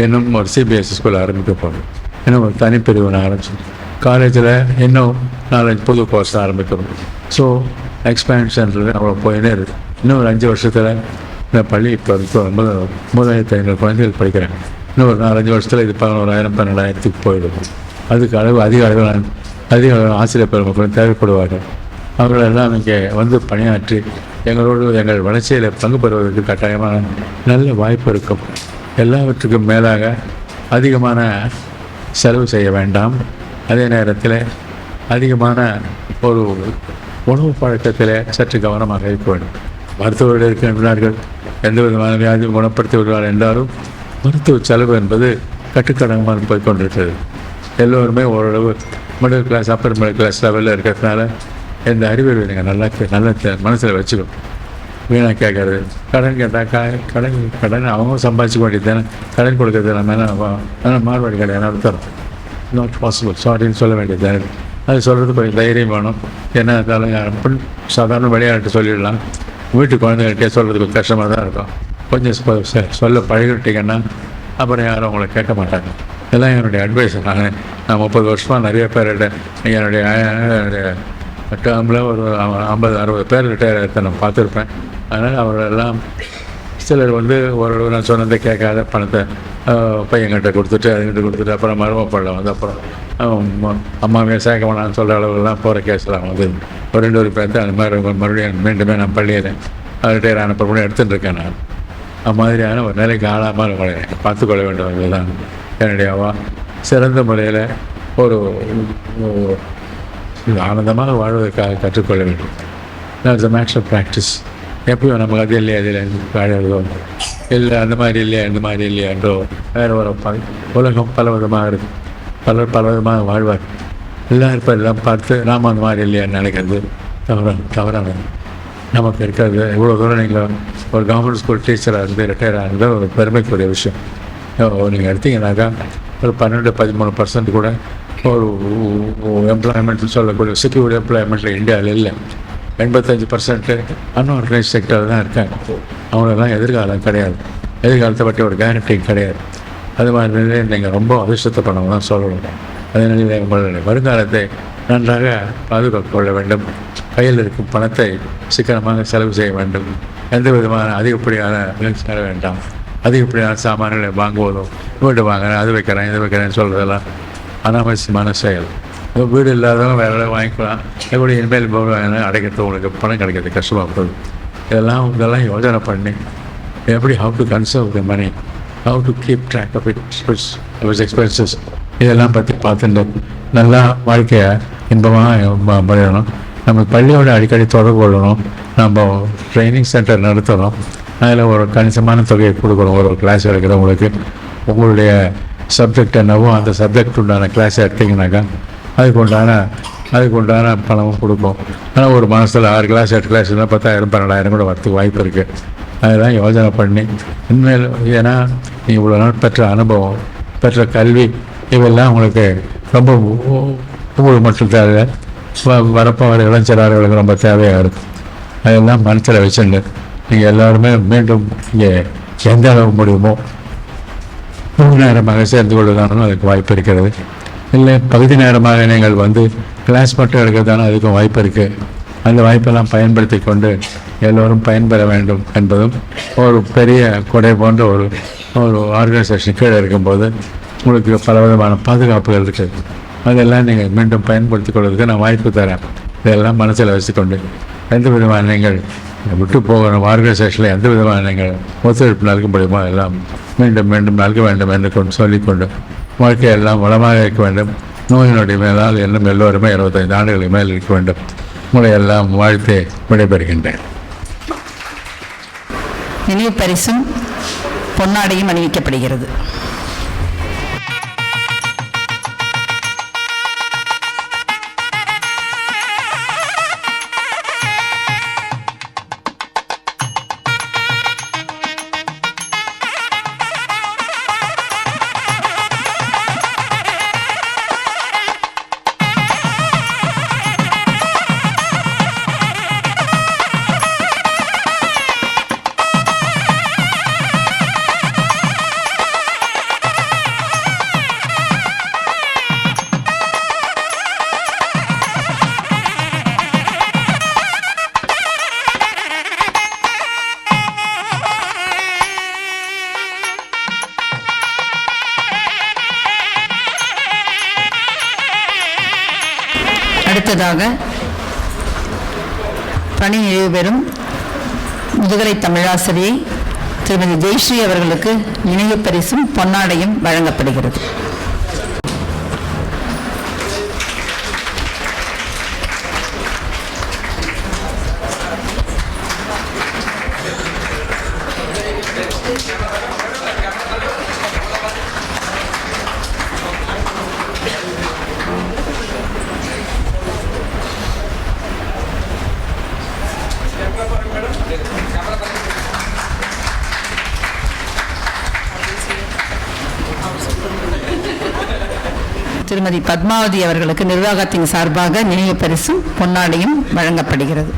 இன்னும் ஒரு சிபிஎஸ்சி ஸ்கூல் ஆரம்பிக்க போகிறோம். இன்னும் ஒரு தனிப்பிரிவு ஆரம்பிச்சு காலேஜில் இன்னும் 4-5 புது கோர்ஸ் ஆரம்பிக்கிறோம். ஸோ எக்ஸ்பேன்ஷன்றது அவ்வளோ போயினே இருக்குது. இன்னும் ஒரு 5 வருஷத்தில் இந்த பள்ளி இப்போ 3500 குழந்தைகள் படிக்கிறாங்க. இன்னும் ஒரு 4-5 வருஷத்தில் இது 11,000-12,000 போயிடும். அதுக்கு அதிக அளவில் ஆசிரியர் பெருமக்களும் தேவைப்படுவார்கள். அவர்களெல்லாம் இங்கே வந்து பணியாற்றி எங்களோடு எங்கள் வளர்ச்சியில் பங்கு பெறுவதற்கு கட்டாயமான நல்ல வாய்ப்பு இருக்கும். எல்லாவற்றுக்கும் மேலாக அதிகமான செலவு செய்ய வேண்டாம். அதே நேரத்தில் அதிகமான ஒரு உணவு பழக்கத்தில் சற்று கவனமாக இருக்க வேண்டும். மருத்துவர்கள் இருக்கின்றார்கள், எந்த விதமான வியாதியும் குணப்படுத்தி விடுவார்கள் என்றாலும் மருத்துவ செலவு என்பது கட்டுக்கடங்கமாக போய்கொண்டிருக்கிறது. எல்லோருமே ஓரளவு middle class upper middle class லெவலில் இருக்கிறதுனால இந்த அறிவியல் நீங்கள் நல்ல மனசில் வச்சுக்கணும். வீணாக கேட்கறது, கடன் கேட்டால் கடன் அவங்க சம்பாதிச்சுக்க வேண்டியது தானே. கடன் கொடுக்கறது நம்ம மார்வாடி கடையான அர்த்தம் நாட் பாசிபிள் சாரின்னு சொல்ல வேண்டியது தானே. அது சொல்கிறது கொஞ்சம் தைரியம் வேணும். என்ன இருந்தாலும் சாதாரண விளையாட்டு சொல்லிடலாம். வீட்டு குழந்தைகிட்டே சொல்கிறதுக்கு கஷ்டமாக தான் இருக்கும். கொஞ்சம் சொல்ல பழகிட்டீங்கன்னா அப்புறம் யாரும் அவங்கள கேட்க மாட்டாங்க. இதெல்லாம் என்னுடைய அட்வைஸ். நான் 30 வருஷமாக நிறைய பேர்கிட்ட என்னுடைய டேர்மில் ஒரு 50-60 பேர் ரிட்டையர் ஆகிறத நான் பார்த்துருப்பேன். அதனால் அவர்களெல்லாம் சிலர் வந்து ஓரளவு நான் சொன்னதை கேட்காத பணத்தை பையன்கிட்ட கொடுத்துட்டு அதுங்கிட்ட கொடுத்துட்டு அப்புறம் மருமப்படலாம் வந்து அப்புறம் அம்மாவே சேர்க்க வேணான்னு சொல்கிற அளவுலாம் போகிற கேஸ்லாம் வந்து ஒரு 2 பேர்த்து அந்த மாதிரி மறுபடியும் மீண்டுமே நான் பள்ளியில் ரிட்டையர் ஆன கூட எடுத்துகிட்டு இருக்கேன். நான் அது மாதிரியான ஒரு நிலைக்கு ஆளாமல் உங்களை பார்த்துக்கொள்ள வேண்டியவர்கள் தான் என்னுடைய சிறந்த முறையில் ஒரு ஆனந்தமாக வாழ்வதற்காக கற்றுக்கொள்ள வேண்டும். It's a matter of practice. எப்பயும் நமக்கு அது இல்லையா அதில் வாழறதோ இல்லை அந்த மாதிரி இல்லையா இந்த மாதிரி இல்லையா என்றோ வேறு ஒரு உலகம் பல விதமாக இருக்குது. பல விதமாக வாழ்வார். எல்லாம் பார்த்து நாம் அந்த மாதிரி இல்லையான்னு நினைக்கிறது தவறானது. நமக்கு இருக்கிறது இவ்வளோ தூரம் நீங்கள் ஒரு கவர்மெண்ட் ஸ்கூல் டீச்சராக இருந்து ரிட்டையராக இருந்தால் ஒரு பெருமைக்குரிய விஷயம். நீங்கள் எடுத்தீங்கன்னாக்கா ஒரு 12-13% கூட ஒரு எம்ப்ளாய்மெண்ட் சொல்லக்கூடிய செக்யூர்ட் எம்ப்ளாய்மெண்ட்டில் இந்தியாவில் இல்லை. 85% அன்ஆர்கனைஸ் செக்டர் தான் இருக்காங்க. அவங்களெல்லாம் எதிர்காலம் கிடையாது. எதிர்காலத்தை பற்றி ஒரு கேரண்டி கிடையாது. அது மாதிரி நீங்கள் ரொம்ப அதிர்ஷ்டத்தை பண்ணவங்க தான் சொல்லணும். அதனால உங்களுடைய வருங்காலத்தை நன்றாக பாதுகாத்து கொள்ள வேண்டும். கையில் இருக்கும் பணத்தை சிக்கனமாக செலவு செய்ய வேண்டும். எந்த விதமான அதிகப்படியான செலவு வேண்டாம். அதிகப்படியான சாமான்களை வாங்குவதும் வீடு வாங்குறேன் அது வைக்கிறேன் இது வைக்கிறேன்னு சொல்கிறதெல்லாம் அனாவசியமான செயல். வீடு இல்லாதவங்க வேறு வேலை வாங்கிக்கலாம். எப்படி இனிமேல் அடைக்கிறது உங்களுக்கு பணம் கிடைக்கிறது கஷ்டமாக போகுது. இதெல்லாம் யோசனை பண்ணி எப்படி how to conserve the money, how to keep track of its expenses இதெல்லாம் பற்றி பார்த்துட்டு நல்லா வாழ்க்கையை இன்பமாக பண்ணிடணும். நம்ம பள்ளியோட அடிக்கடி தொடர்பு கொள்ளணும். நம்ம ட்ரைனிங் சென்டர் நடத்துகிறோம். அதில் ஒரு கணிசமான தொகையை கொடுக்குறோம். ஒரு கிளாஸ் எடுக்கிறவங்களுக்கு உங்களுடைய சப்ஜெக்ட் என்னவோ அந்த சப்ஜெக்ட் உண்டான கிளாஸ் எடுத்திங்கனாக்கா அதுக்கு உண்டான பணமும் கொடுப்போம். ஆனால் ஒரு மாதத்தில் 6 கிளாஸ் 8 கிளாஸ் இருந்தால் 10,000-12,000 கூட வரத்துக்கு வாய்ப்பு இருக்குது. அதெல்லாம் யோசனை பண்ணி இனிமேல் ஏன்னா இவ்வளோ நாள் பெற்ற அனுபவம் பெற்ற கல்வி இவெல்லாம் உங்களுக்கு ரொம்ப உங்களுக்கு மட்டும் தேவை, வரப்போ வர இளைஞர்களுக்கு ரொம்ப தேவையாக இருக்கும். அதெல்லாம் மனசில் வச்சுண்டு நீங்கள் எல்லோருமே மீண்டும் இங்கே எந்த அளவு முடியுமோ முழு நேரமாக சேர்ந்து கொள்வதானும் அதுக்கு வாய்ப்பு இருக்கிறது. இல்லை பகுதி நேரமாக நீங்கள் வந்து கிளாஸ் மட்டும் எடுக்கிறதான அதுக்கும் வாய்ப்பு இருக்குது. அந்த வாய்ப்பெல்லாம் பயன்படுத்தி கொண்டு எல்லோரும் பயன்பெற வேண்டும் என்பதும் ஒரு பெரிய கொடை போன்ற ஒரு ஆர்கனைசேஷன் கீழே இருக்கும்போது உங்களுக்கு பல விதமான பாதுகாப்புகள் இருக்குது. அதெல்லாம் நீங்கள் மீண்டும் பயன்படுத்தி கொள்வதற்கு நான் வாய்ப்பு தரேன். இதெல்லாம் மனசில் வச்சுக்கொண்டு எந்த விதமான நீங்கள் விட்டு போகிற ஆர்கனைசேஷனில் எந்த விதமான நீங்கள் ஒத்துழைப்பு நல்க முடியுமோ எல்லாம் மீண்டும் மீண்டும் நல்க வேண்டும் என்று சொல்லிக்கொண்டு வாழ்க்கையெல்லாம் வளமாக இருக்க வேண்டும். நோயினுடைய மேலால் இன்னும் எல்லோருமே 25 ஆண்டுகளுக்கு மேல் இருக்க வேண்டும். உங்களை எல்லாம் வாழ்த்தே விடைபெறுகின்றேன். நினைவு பரிசும் பொன்னாடையும் அணிவிக்கப்படுகிறது. அடுத்ததாக பணி நிறைவு பெறும் முதுகலை தமிழாசிரியை திருமதி ஜெயஸ்ரீ அவர்களுக்கு நினைவு பரிசும் பொன்னாடையும் வழங்கப்படுகிறது. திருமதி பத்மாவதி அவர்களுக்கு நிர்வாகத்தின் சார்பாக நினைவு பரிசும் பொன்னாடையும் வழங்கப்படுகிறது.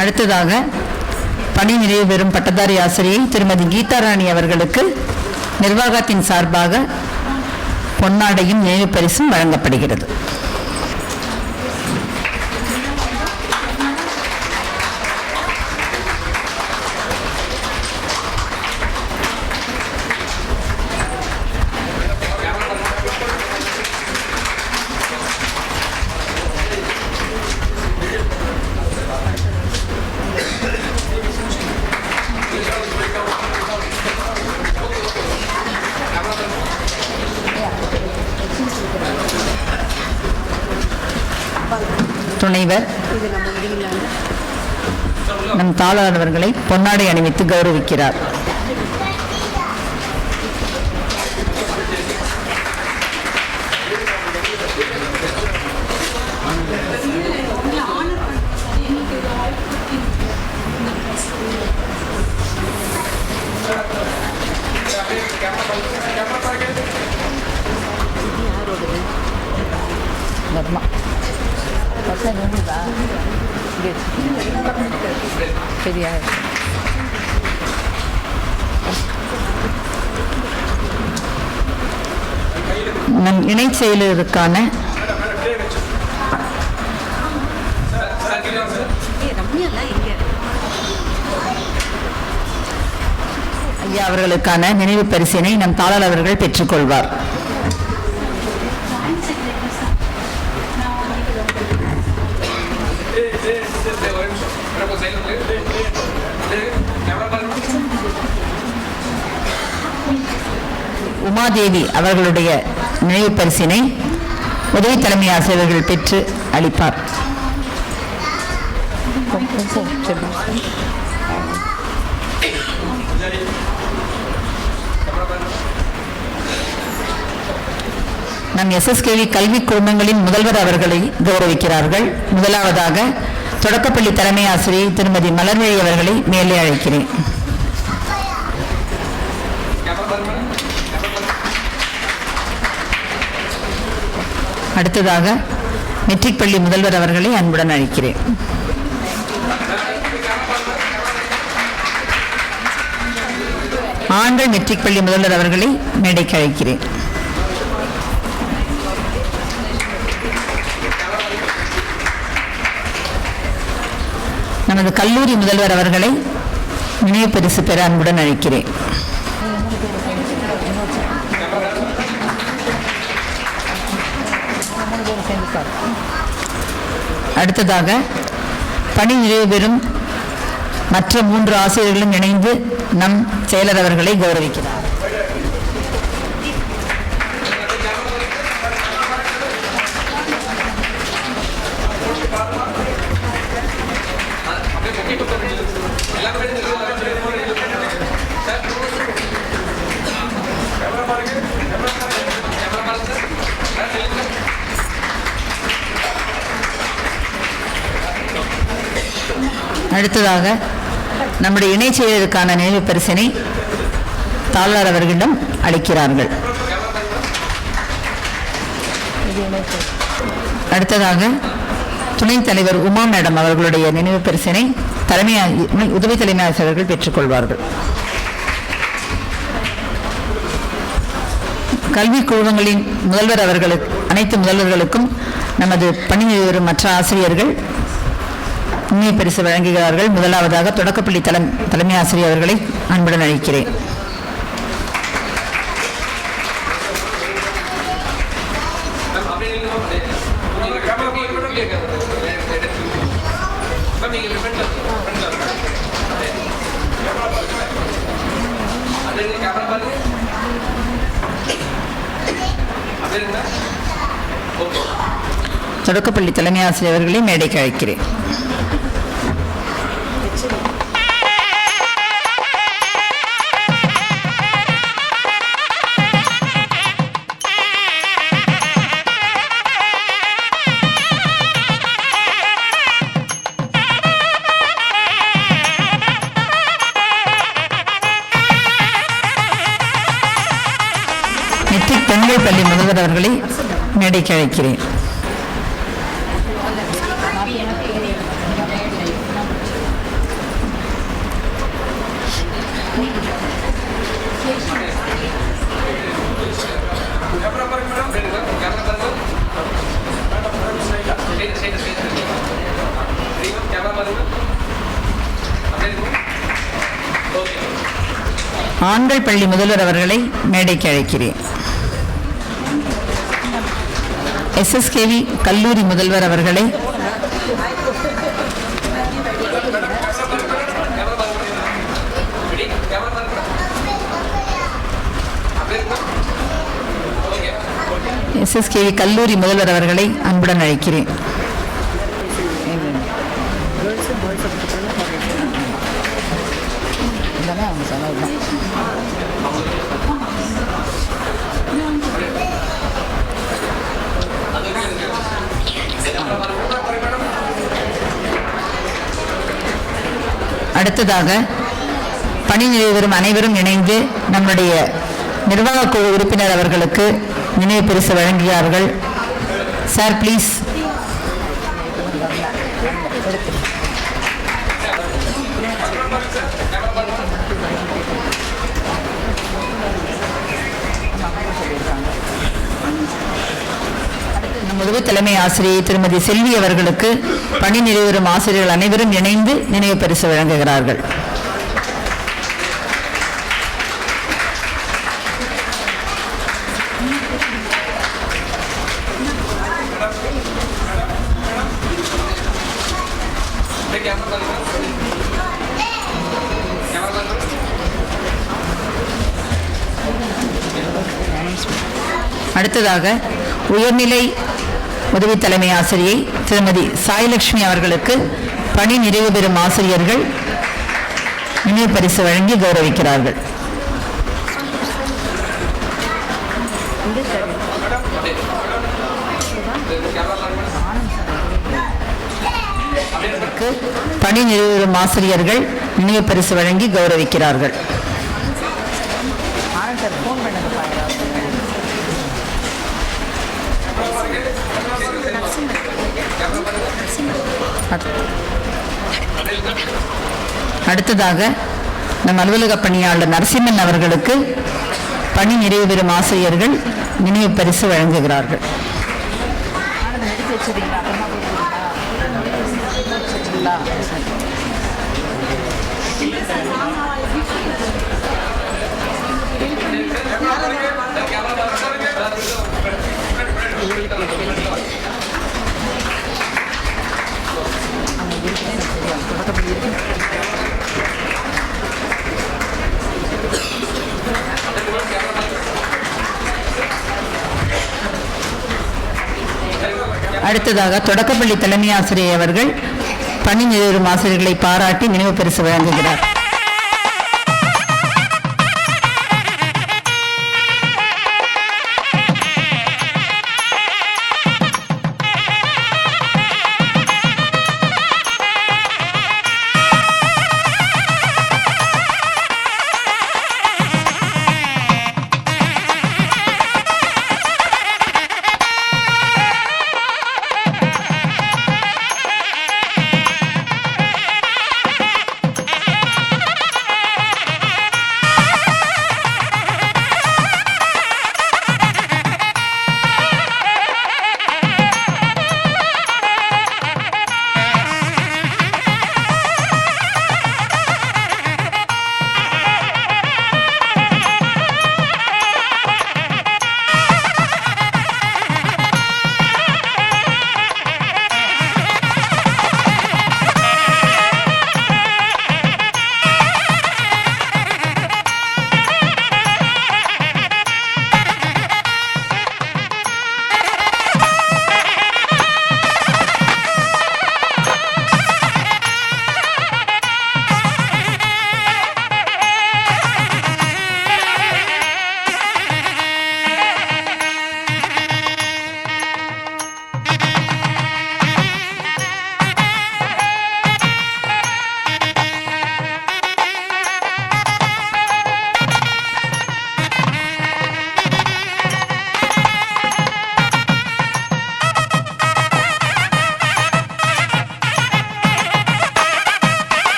அடுத்ததாக பணி நிறைவு பெறும் பட்டதாரி ஆசிரியை திருமதி கீதாராணி அவர்களுக்கு நிர்வாகத்தின் சார்பாக பொன்னாடையும் நினைவு பரிசும் வழங்கப்படுகிறது. துணைவர் நம் தாளர் அவர்களை பொன்னாடை அணிவித்து கௌரவிக்கிறார். நம் இணை செயலருக்கான ஐயா அவர்களுக்கான நினைவு பரிசினை நம் தாளர் அவர்கள் பெற்றுக்கொள்வார். உமாதேவி அவர்களுடைய நினைவு பரிசினை உதவி தலைமை ஆசிரியர்கள் பெற்று அளிப்பார். நம் எஸ்எஸ்கேவி கல்வி குழுமங்களின் முதல்வர் அவர்களை கௌரவிக்கிறார்கள். முதலாவதாக தொடக்கப்பள்ளி தலைமை ஆசிரியை திருமதி மலர்வழி அவர்களை மேலே அழைக்கிறேன். அடுத்ததாக மெட்ரிக் பள்ளி முதல்வர் அவர்களை அன்புடன் அழைக்கிறேன். ஆண்கள் மெட்ரிக் பள்ளி முதல்வர் அவர்களை மேடைக்கு அழைக்கிறேன். நமது கல்லூரி முதல்வர் அவர்களை நினைவு பரிசு பெற அன்புடன் அழைக்கிறேன். அடுத்ததாக பணி நிறைவு பெறும் மற்ற 3 ஆசிரியர்களும் இணைந்து நம் செயலர் அவர்களை கௌரவிக்கிறார். அடுத்ததாக நம்முடைய இணைச் செயலருக்கான நினைவு பரிசினை தாளர் அவர்களிடம் அளிக்கிறார்கள். அடுத்ததாக துணைத் தலைவர் உமா மேடம் அவர்களுடைய நினைவு பரிசினை உதவி தலைமை ஆசிரியர்கள் பெற்றுக்கொள்வார்கள். கல்வி குழுமங்களின் முதல்வர் அவர்களுக்கு அனைத்து முதல்வர்களுக்கும் நமது பணி வரும் மற்ற ஆசிரியர்கள் நினைவு பரிசு வழங்குகிறார்கள். முதலாவதாக தொடக்கப்பள்ளி தலைமை ஆசிரியர் அவர்களை அன்புடன் அழைக்கிறேன். தொடக்கப்பள்ளி தலைமை ஆசிரியர் அவர்களை மேடைக்கு அழைக்கிறேன். மெட்ரிக் பெண்கள் பள்ளி முதல்வர் அவர்களை மேடைக்கு அழைக்கிறேன். ஆண்கள் பள்ளி முதல்வர் அவர்களை மேடைக்கு அழைக்கிறேன். SSKV கல்லூரி முதல்வர் அவர்களை SSKV கல்லூரி முதல்வர் அவர்களை அன்புடன் அழைக்கிறேன். அடுத்ததாக பணி நிறைவு பெறும் அனைவரும் இணைந்து நம்முடைய நிர்வாக குழு உறுப்பினர் அவர்களுக்கு நினைவு பரிசு வழங்குகிறார்கள். Sir please. உதவி தலைமை ஆசிரியை திருமதி செல்வி அவர்களுக்கு பணி நிறைவு பெறும் ஆசிரியர்கள் அனைவரும் இணைந்து நினைவு பரிசு வழங்குகிறார்கள். அடுத்ததாக உயர்நிலை உதவி தலைமை ஆசிரியை திருமதி சாய்லட்சுமி அவர்களுக்கு பணி நிறைவு பெறும் ஆசிரியர்கள் நினைவு பரிசு வழங்கி கௌரவிக்கிறார்கள். பணி நிறைவு பெறும் ஆசிரியர்கள் நினைவு பரிசு வழங்கி கௌரவிக்கிறார்கள். அடுத்ததாக நம் அலுவலக பணியாளர் நரசிம்மன் அவர்களுக்கு பணி நிறைவு பெறும் ஆசிரியர்கள் நினைவு பரிசு வழங்குகிறார்கள். அடுத்ததாக தொடக்கப்பள்ளி தலைமை ஆசிரியர் அவர்கள் பணி நிறைவேறும் ஆசிரியர்களை பாராட்டி நினைவு பரிசு வழங்குகிறார்.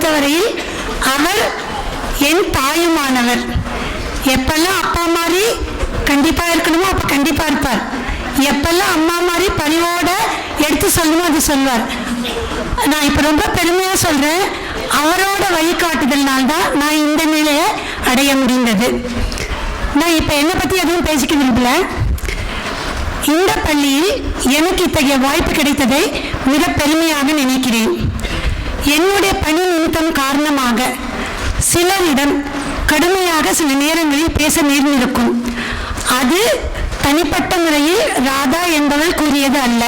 பொறுத்தவரையில் அவர் என் தாயுமானவர். எப்பெல்லாம் அப்பா மாதிரி கண்டிப்பாக இருக்கணுமோ அப்போ கண்டிப்பாக இருப்பார். எப்பெல்லாம் அம்மா மாதிரி பணிவோட எடுத்து சொல்லணுமோ அது சொல்வார். நான் இப்போ ரொம்ப பெருமையாக சொல்கிறேன், அவரோட வழிகாட்டுதல்னால்தான் நான் இந்த நிலையை அடைய முடிந்தது. நான் இப்போ என்னை பற்றி எதுவும் பேசிக்க விரும்பல. இந்த பள்ளியில் எனக்கு இத்தகைய வாய்ப்பு கிடைத்ததை மிக பெருமையாக நினைக்கிறேன். என்னுடைய பணி நிமித்தம் காரணமாக சிலரிடம் கடுமையாக சில நேரங்களில் பேச நேர்ந்திருக்கும். அது தனிப்பட்ட முறையில் ராதா என்பவள் கூறியது அல்ல.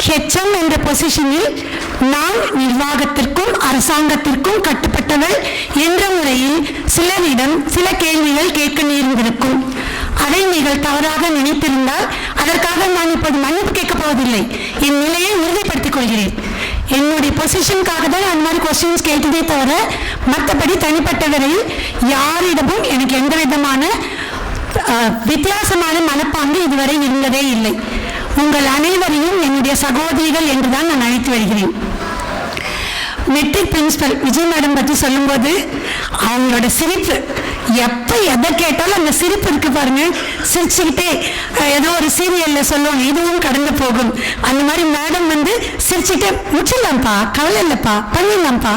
HM என்ற பொசிஷனில் நான் நிர்வாகத்திற்கும் அரசாங்கத்திற்கும் கட்டுப்பட்டவள் என்ற முறையில் சிலரிடம் சில கேள்விகள் கேட்க நேர்ந்திருக்கும். அதை நீங்கள் தவறாக நினைத்திருந்தால் அதற்காக நான் இப்போது மன்னிப்பு கேட்கப் போவதில்லை. என் நிலையை உறுதிப்படுத்திக் கொள்கிறேன். என்னுடைய பொசிஷனுக்காக தான் அந்த மாதிரி கொஸ்டின்ஸ் கேட்டதே தவிர மற்றபடி தனிப்பட்ட வரையில் யாரிடமும் எனக்கு எந்த விதமான வித்தியாசமான மனப்பாங்கு இதுவரை இருந்ததே இல்லை. உங்கள் அனைவரையும் என்னுடைய சகோதரிகள் என்றுதான் நான் அழைத்து வருகிறேன். மெட்ரிக் பிரின்சிபல் விஜய் மேடம் பற்றி சொல்லும்போது அவங்களோட சிரிப்பு, எப்போ எதை கேட்டாலும் அந்த சிரிப்பு இருக்கு பாருங்க, சிரிச்சுக்கிட்டே ஏதோ ஒரு சீரியலில் சொல்லுவாங்க இதுவும் கடந்து போகும், அந்த மாதிரி மேடம் வந்து சிரிச்சுட்டு முடிச்சிடலாம்ப்பா, கவலை இல்லைப்பா, பண்ணிடலாம்ப்பா,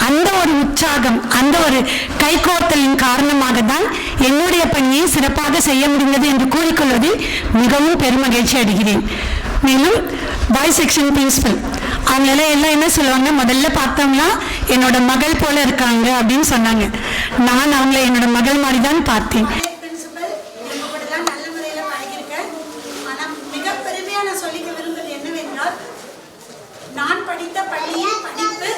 அந்த ஒரு உற்சாகம், அந்த ஒரு கைகோர்த்தலின் காரணமாக தான் என்னுடைய பணியை சிறப்பாக செய்ய முடிந்தது என்று கூறிக்கொள்வதில் மிகவும் பெருமகிழ்ச்சி அடைகிறேன். மேலும் பாய் செக்ஷன் பிரின்சிபல் அவங்கள எல்லாம் என்ன சொல்லுவாங்க, முதல்ல பார்த்தோம்னா என்னோட மகள் போல இருக்காங்க அப்படின்னு சொன்னாங்க. நான் அவங்கள என்னோட மகள் மாதிரி தான் பார்த்தேன். நல்ல முறையில் பழகிருக்கேன். ஆனால் மிக பெருமையாக நான் சொல்லிக்க விரும்புவது என்னவென்றால், நான் படித்த பள்ளியில் படிப்பு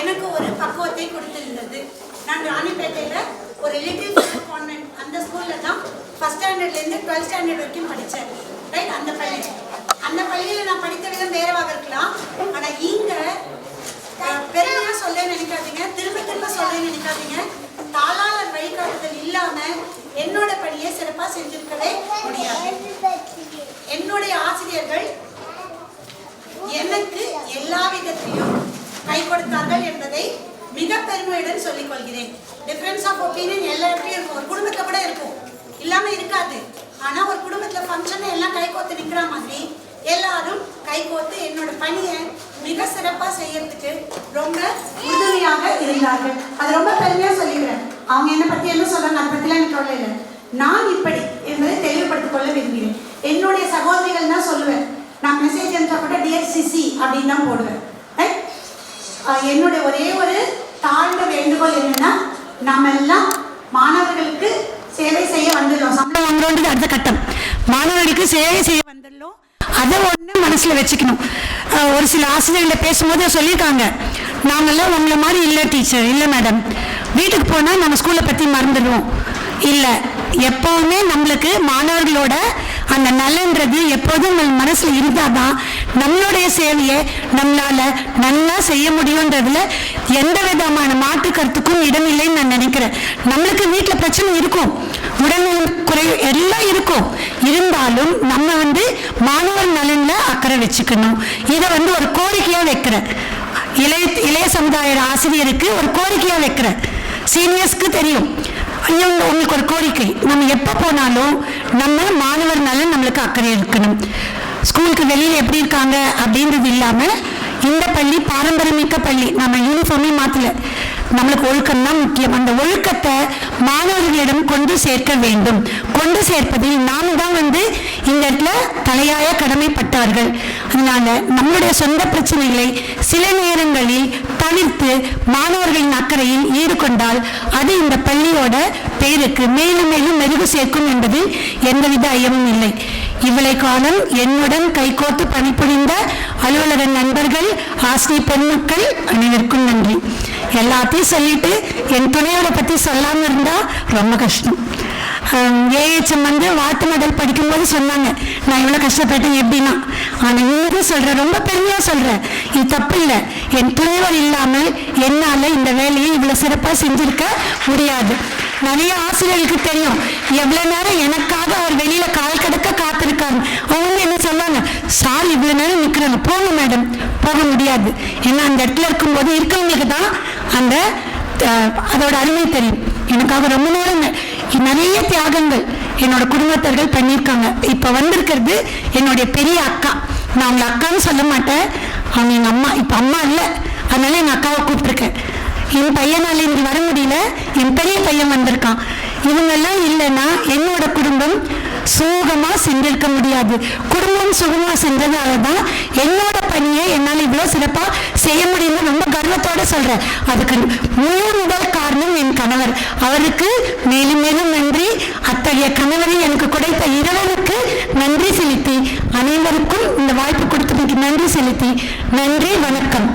எனக்கு ஒரு பக்குவத்தை கொடுத்திருந்தது. நான் ராணிப்பேட்டையில் ஒரு லிட்டில் கான்வென்ட் அந்த ஸ்கூலில் தான் ஃபஸ்ட் ஸ்டாண்டர்ட்லேருந்து 12th ஸ்டாண்டர்ட் வரைக்கும் படித்தேன். ரைட், அந்த பள்ளியில் நான் படித்த விதம் வேறவாக இருக்கலாம். ஆனால் இங்கே பெருமையாக சொல்ல நினைக்காதீங்க, திரும்ப திரும்ப சொல்ல நினைக்காதீங்க. தாளாளர் வழிகாட்டுதல் இல்லாமல் என்னோட பணியை சிறப்பாக செஞ்சிருக்கவே முடியாது. என்னுடைய ஆசிரியர்கள் எனக்கு எல்லா விதத்திலும் கை கொடுத்தார்கள் என்பதை மிக பெருமையுடன் சொல்லிக் கொள்கிறேன். டிஃபரன்ஸ் ஆஃப் ஒப்பீனியன் எல்லா இடத்துலையும் இருக்கும், ஒரு குடும்பத்தில் கூட இருக்கும், இல்லாமல் இருக்காது. ஆனால் ஒரு குடும்பத்தில் ஃபங்க்ஷன் எல்லாம் கை கோத்து நிற்கிற மாதிரி எல்லாரும் கை கோத்து என்னோட பணியை மிக சிறப்பாக செய்யறதுக்கு ரொம்ப உறுதுணையாக இருந்தார்கள். அது ரொம்ப பெருமையாக சொல்லிக்கிறேன். அவங்க என்னை பற்றி என்ன சொல்றாங்க அதை பற்றிலாம் எனக்கு கவலை இல்லை. நான் இப்படி என்பதை தெளிவுபடுத்திக் கொள்ள விரும்புகிறேன். என்னுடைய சகோதரிகள் தான் சொல்லுவேன். நான் மெசேஜ் அனுப்ப கூட டியர் சிசி அப்படின்னு தான் போடுவேன். என்னுடைய ஒரே ஒரு தாழ்ந்த வேண்டுகோள் என்னன்னா, நாம எல்லாம் மாணவர்களுக்கு சேவை செய்ய வந்துடலாம். சம்பளம் வாங்குறோன்றது அடுத்த கட்டம். மாணவர்களுக்கு சேவை செய்ய வந்துடலாம், அதை ஒன்று மனசில் வச்சுக்கணும். ஒரு சில ஆசிரியர்களை பேசும்போது சொல்லியிருக்காங்க, நாங்கள்லாம் உங்களை மாதிரி இல்லை டீச்சர், இல்லை மேடம், வீட்டுக்கு போனால் நம்ம ஸ்கூலை பற்றி மறந்துடுவோம். இல்லை, எப்போவுமே நம்மளுக்கு மாணவர்களோட அந்த நலன்றது எப்போதும் நம்ம மனசில் இருந்தால் தான் நம்மளுடைய சேவையை நம்மளால் நல்லா செய்ய முடியுன்றதுல எந்த விதமான மாற்று கருத்துக்கும் இடமில்லைன்னு நான் நினைக்கிறேன். நம்மளுக்கு வீட்டில் பிரச்சனை இருக்கும், உடல்நலம் குறைவு எல்லாம் இருக்கும், இருந்தாலும் நம்ம மாணவர் நலனில் அக்கறை வச்சுக்கணும். இதை ஒரு கோரிக்கையாக வைக்கிறேன். இளைய சமுதாய ஆசிரியருக்கு ஒரு கோரிக்கையாக வைக்கிறேன். சீனியர்ஸ்க்கு தெரியும், உங்களுக்கு ஒரு கோரிக்கை, நம்ம எப்போ போனாலும் நம்ம மாணவர் நலன் நம்மளுக்கு அக்கறை இருக்கணும். ஸ்கூலுக்கு வெளியில் எப்படி இருக்காங்க அப்படின்றது இல்லாமல் இந்த பள்ளி பாரம்பரியமிக்க பள்ளி, நம்ம யூனிஃபார்மே மாற்றலை, நம்மளுக்கு ஒழுக்கம் தான் முக்கியம். அந்த ஒழுக்கத்தை மாணவர்களிடம் கொண்டு சேர்க்க வேண்டும். கொண்டு சேர்ப்பதில் நாம் தான் இந்த இடத்துல தலையாய கடமைப்பட்டவர்கள். அதனால நம்மளுடைய சொந்த பிரச்சனைகளை சில நேரங்களில் தவிர்த்து மாணவர்களின் அக்கறையில் ஈடுகொண்டால் அது இந்த பள்ளியோட பேருக்கு மேலும் மேலும் மெருகு சேர்க்கும் என்பதில் எந்தவித ஐயமும் இல்லை. இவ்வளவு காலம் என்னுடன் கைகோர்த்து பணிபுரிந்த அலுவலக நண்பர்கள், ஆசிரியர் பெருமக்கள் அனைவருக்கும் நன்றி. எல்லாத்தையும் சொல்லிட்டு என் துணையோரை பற்றி சொல்லாமல் இருந்தால் ரொம்ப கஷ்டம். ஏஹெச்எம் வாழ்த்து மெடல் படிக்கும்போது சொன்னாங்க, நான் இவ்வளோ கஷ்டப்பட்டேன் எப்படின்னா. ஆனால் இன்னும் சொல்கிறேன், ரொம்ப பெருமையாக சொல்கிறேன், இது தப்பு இல்லை. என் துணைவர் இல்லாமல் என்னால் இந்த வேலையை இவ்வளோ சிறப்பாக செஞ்சுருக்க முடியாது. நிறைய ஆசிரியர்களுக்கு தெரியும் எவ்வளோ நேரம் எனக்காக அவர் வெளியில் கால் கடக்க காத்திருக்காங்க. அவங்க என்ன சொன்னாங்க, சார் இவ்வளோ நேரம் நிற்கிறாங்க, போங்க மேடம், போக முடியாது. ஏன்னா அந்த இடத்துல இருக்கும்போது இருக்கவங்களுக்கு தான் அந்த அதோட அருமை தெரியும். எனக்காக ரொம்ப நேரம் நிறைய தியாகங்கள் என்னோட குடும்பத்தர்கள் பண்ணியிருக்காங்க. இப்போ வந்திருக்கிறது என்னுடைய பெரிய அக்கா. நான் அவங்க அக்கான்னு சொல்ல மாட்டேன், அவங்க எங்கள் அம்மா. இப்போ அம்மா இல்லை, அதனால எங்கள் அக்காவை கூப்பிட்டுருக்கேன். என் பையனால் இங்கே வர முடியல, என் பெரிய பையன் வந்திருக்கான். இவங்கெல்லாம் இல்லைன்னா என்னோட குடும்பம் சுகமாக செஞ்சிருக்க முடியாது. குடும்பம் சுகமாக செஞ்சதால தான் என்னோட பணியை என்னால் இவ்வளோ சிறப்பாக செய்ய முடியும்னு ரொம்ப கர்வத்தோடு சொல்கிறேன். அதுக்கு முதல் காரணம் என் கணவர். அவருக்கு மேலும் மேலும் நன்றி. அத்தகைய கணவரை எனக்கு கிடைத்த இறைவனுக்கு நன்றி செலுத்தி, அனைவருக்கும் இந்த வாய்ப்பு கொடுத்ததுக்கு நன்றி செலுத்தி, நன்றி, வணக்கம்.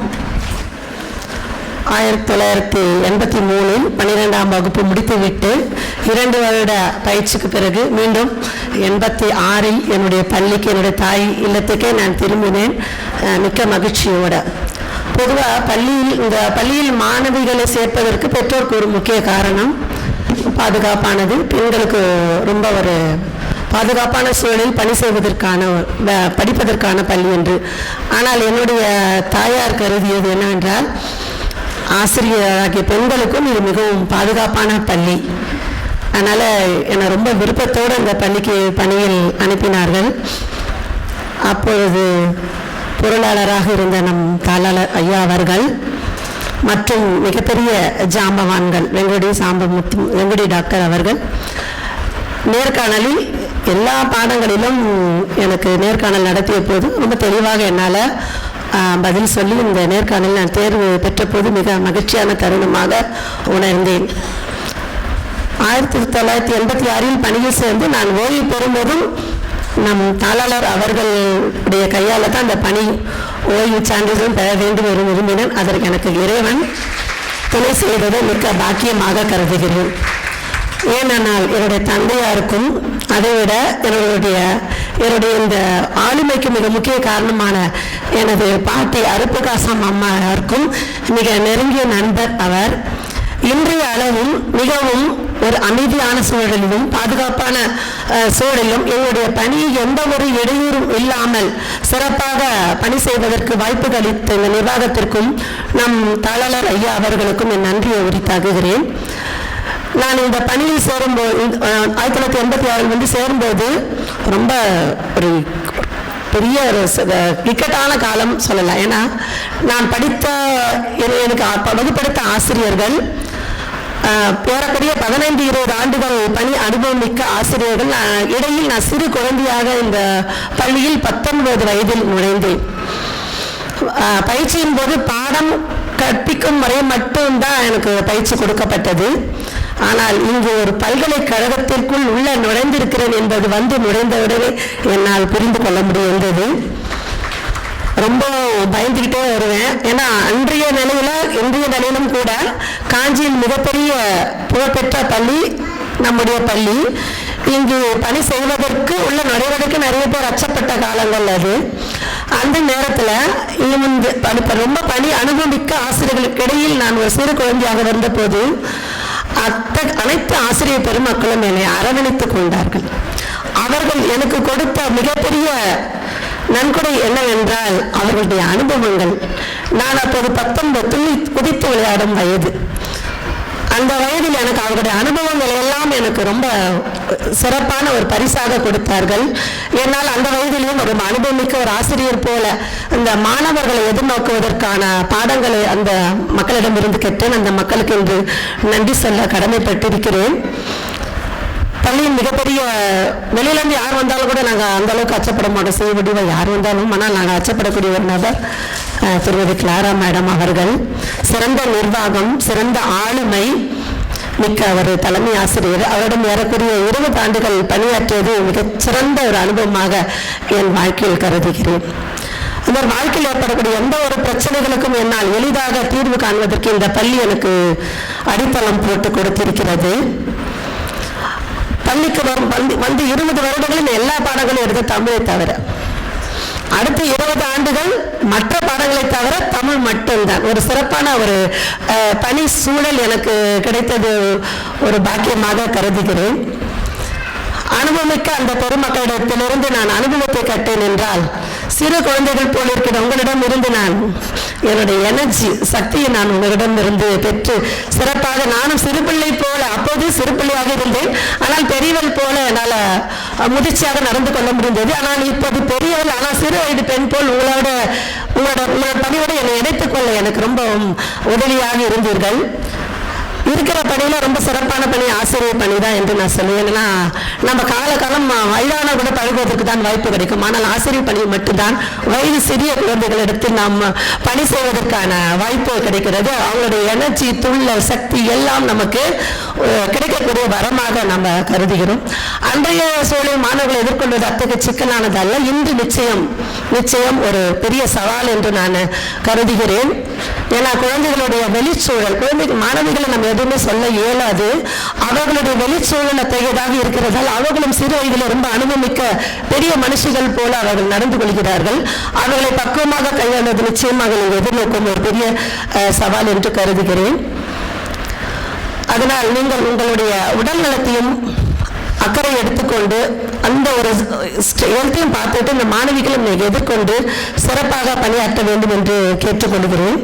1983 12ஆம் வகுப்பு முடித்துவிட்டு 2 வருட பயிற்சிக்கு பிறகு மீண்டும் 86 என்னுடைய பள்ளிக்கு, என்னுடைய தாய் இல்லத்துக்கே நான் திரும்பினேன் மிக்க மகிழ்ச்சியோட. பொதுவாக இந்த பள்ளியில் மாணவிகளை சேர்ப்பதற்கு பெற்றோருக்கு ஒரு முக்கிய காரணம் பாதுகாப்பானது, பெண்களுக்கு ரொம்ப ஒரு பாதுகாப்பான சூழலில் பணி செய்வதற்கான படிப்பதற்கான பள்ளி என்று. ஆனால் என்னுடைய தாயார் கருதியது என்னவென்றால், ஆசிரியராகிய பெண்களுக்கும் இது மிகவும் பாதுகாப்பான பள்ளி. அதனால் என்னை ரொம்ப விருப்பத்தோடு இந்த பள்ளிக்கு பணியில் அனுப்பினார்கள். அப்பொழுது பொருளாளராக இருந்த நம் தாளாளர் ஐயா அவர்கள் மற்றும் மிகப்பெரிய ஜாம்பவான்கள் வெங்கடி டாக்டர் அவர்கள் நேர்காணலில் எல்லா பாடங்களிலும் எனக்கு நேர்காணல் நடத்திய போது ரொம்ப தெளிவாக என்னால் பதில் சொல்லி இந்த நேர்காணலில் நான் தேர்வு பெற்ற போது மிக மகிழ்ச்சியான தருணமாக உணர்ந்தேன். 1986 பணியில் சேர்ந்து நான் ஓய்வு பெறும்போதும் நம் தாளாளர் அவர்களுடைய கையால் தான் அந்த பணி ஓய்வு சான்றிதழும் பெற வேண்டும் என்று விரும்பினேன். அதற்கு எனக்கு இறைவன் துணை செய்ததை மிக்க பாக்கியமாக கருதுகிறேன். ஏனென்றால் என்னுடைய தந்தையாருக்கும் அதைவிட என்னுடைய இந்த ஆளுமைக்கு மிக முக்கிய காரணமான எனது பாட்டி அருப்புகாசம் அம்மாருக்கும் மிக நெருங்கிய நண்பர் அவர். இன்றைய அளவும் மிகவும் ஒரு அமைதியான சூழலிலும் பாதுகாப்பான சூழலிலும் எங்களுடைய பணி எந்த ஒரு இடையூறும் இல்லாமல் சிறப்பாக பணி செய்வதற்கு வாய்ப்பு அளித்த இந்த நிர்வாகத்திற்கும் நம் தாளாளர் ஐயா அவர்களுக்கும் என் நன்றியை உரித்தாக்குகிறேன். நான் இந்த பணியில் சேரும்போது 1986 சேரும்போது ரொம்ப ஒரு பெரிய ஒரு இக்கட்டான காலம் சொல்லலாம். ஏன்னா நான் படித்த எனக்கு வகுப்படுத்த ஆசிரியர்கள் ஏறக்கூடிய 15-20 ஆண்டுகள் பணி அனுபவம் மிக்க ஆசிரியர்கள். இடையில் நான் சிறு குழந்தையாக இந்த பள்ளியில் 19 வயதில் நுழைந்தேன். பயிற்சியின் போது பாடம் கற்பிக்கும் முறை மட்டும்தான் எனக்கு பயிற்சி கொடுக்கப்பட்டது. ஆனால் இங்கு ஒரு பல்கலைக்கழகத்திற்குள் உள்ள நுழைந்திருக்கிறேன் என்பது நுழைந்தவுடனே என்னால் புரிந்து கொள்ள முடிந்தது. ரொம்ப பயந்துக்கிட்டே வருவேன். ஏன்னா இன்றைய நிலையிலும் கூட காஞ்சியில் மிகப்பெரிய புகழ்பெற்ற பள்ளி நம்முடைய பள்ளி. இங்கு பணி செய்வதற்கு உள்ள நுழைவதற்கு நிறைய பேர் அச்சப்பட்ட காலங்கள் அது. அந்த நேரத்தில் ரொம்ப பணி அனுபவிக்க ஆசிரியர்களுக்கு இடையில் நான் ஒரு சிறு குழந்தையாக வந்தபோது அனைத்து ஆசிரியர் பெருமக்களும் என்னை அரவணைத்துக் கொண்டார்கள். அவர்கள் எனக்கு கொடுத்த மிகப்பெரிய நன்கொடை என்னவென்றால் அவர்களுடைய அனுபவங்கள். நான் அப்போது 19 குதித்து விளையாடும் வயது. அந்த வயதில் எனக்கு அவர்களுடைய அனுபவங்கள் எல்லாம் எனக்கு ரொம்ப சிறப்பான ஒரு பரிசாக கொடுத்தார்கள். என்னால் அந்த வயதிலும் ஒரு அனுபவமிக்க ஒரு ஆசிரியர் போல அந்த மாணவர்களை எதிர்நோக்குவதற்கான பாடங்களை அந்த மக்களிடமிருந்து கேட்டேன். அந்த மக்களுக்கு இன்று நன்றி சொல்ல கடமைப்பட்டிருக்கிறேன். பள்ளியின் மிகப்பெரிய வெளியிலேருந்து யார் வந்தாலும் கூட நாங்கள் அந்த அளவுக்கு அச்சப்பட மாட்டோம். செய்ய முடியும் யார் வந்தாலும். ஆனால் நாங்கள் அச்சப்படக்கூடிய ஒரு நபர் திருமதி கிளாரா மேடம் அவர்கள். சிறந்த நிர்வாகம், சிறந்த ஆளுமை மிக்க ஒரு தலைமை ஆசிரியர். அவரிடம் ஏறக்கூடிய 20 ஆண்டுகள் பணியாற்றியது மிகச்சிறந்த ஒரு அனுபவமாக என் வாழ்க்கையில் கருதுகிறேன். அந்த வாழ்க்கையில் ஏற்படக்கூடிய எந்த ஒரு பிரச்சனைகளுக்கும் என்னால் எளிதாக தீர்வு காண்பதற்கு இந்த பள்ளி எனக்கு அடித்தளம் போட்டு கொடுத்திருக்கிறது. பள்ளிக்கு வந்து 20 வருடங்களில் எல்லா பாடங்களும் எடுத்த தமிழை தவிர, அடுத்த 20 ஆண்டுகள் மற்ற பாடங்களை தவிர தமிழ் மட்டும்தான். ஒரு சிறப்பான ஒரு பணி சூழல் எனக்கு கிடைத்தது ஒரு பாக்கியமாக கருதுகிறேன். அனுபவமிக்க அந்த பெருமக்களிடத்திலிருந்து நான் அனுபவத்தை கட்டேன் என்றால் சிறு குழந்தைகள் போல இருக்கிற உங்களிடம் இருந்து நான் என்னுடைய எனர்ஜி சக்தியை நான் உங்களிடம் இருந்து பெற்று சிறப்பாக நானும் சிறுபிள்ளை போல, அப்போது சிறுபிள்ளையாக இருந்தேன், ஆனால் பெரியவள் போல என்னால் முதிர்ச்சியாக நடந்து கொள்ள முடிந்தது. ஆனால் இப்போது பெரியவள், ஆனால் சிறு வயது பெண் போல் உங்களோட பணியோடு என்னை இணைத்துக் கொள்ள எனக்கு ரொம்ப உதவியாக இருந்தீர்கள். இருக்கிற பணியில் ரொம்ப சிறப்பான பணி ஆசிரியர் பணி தான் என்று நான் சொல்லுவேன். ஏன்னா நம்ம காலம் வயதான கூட பழகுவதற்கு தான் வாய்ப்பு கிடைக்கும், ஆனால் ஆசிரியர் பணி மட்டும்தான் வயது சிறிய குழந்தைகளிடத்தில் நாம் பணி செய்வதற்கான வாய்ப்பு கிடைக்கிறது. அவங்களுடைய எனர்ஜி, துள்ளல், சக்தி எல்லாம் நமக்கு கிடைக்கக்கூடிய வரமாக நம்ம கருதுகிறோம். அன்றைய சூழல் மாணவர்களை எதிர்கொள்வது அத்தகைய சிக்கலானது அல்ல. இன்று நிச்சயம் ஒரு பெரிய சவால் என்று நான் கருதுகிறேன். ஏன்னா குழந்தைகளுடைய வெளிச்சூழல், மாணவிகளை நம்ம எதுவுமே சொல்ல இயலாது. அவர்களுடைய வெளிச்சூழல் அத்தகையதாக இருக்கிறதால் அவர்களும் சிறு வயதில் ரொம்ப அனுபவமிக்க பெரிய மனுஷிகள் போல அவர்கள் நடந்து கொள்கிறார்கள். அவர்களை பக்குவமாக கையாளுவது நிச்சயமாக எதிர்நோக்கும் ஒரு பெரிய சவால் என்று கருதுகிறேன். அதனால் நீங்கள் உங்களுடைய உடல் நலத்தையும் அக்கறை எடுத்துக்கொண்டு அந்த ஒரு ஹெல்த்தையும் பார்த்துட்டு இந்த மாணவிகளும் எதிர்கொண்டு சிறப்பாக பணியாற்ற வேண்டும் என்று கேட்டுக்கொள்கிறேன்.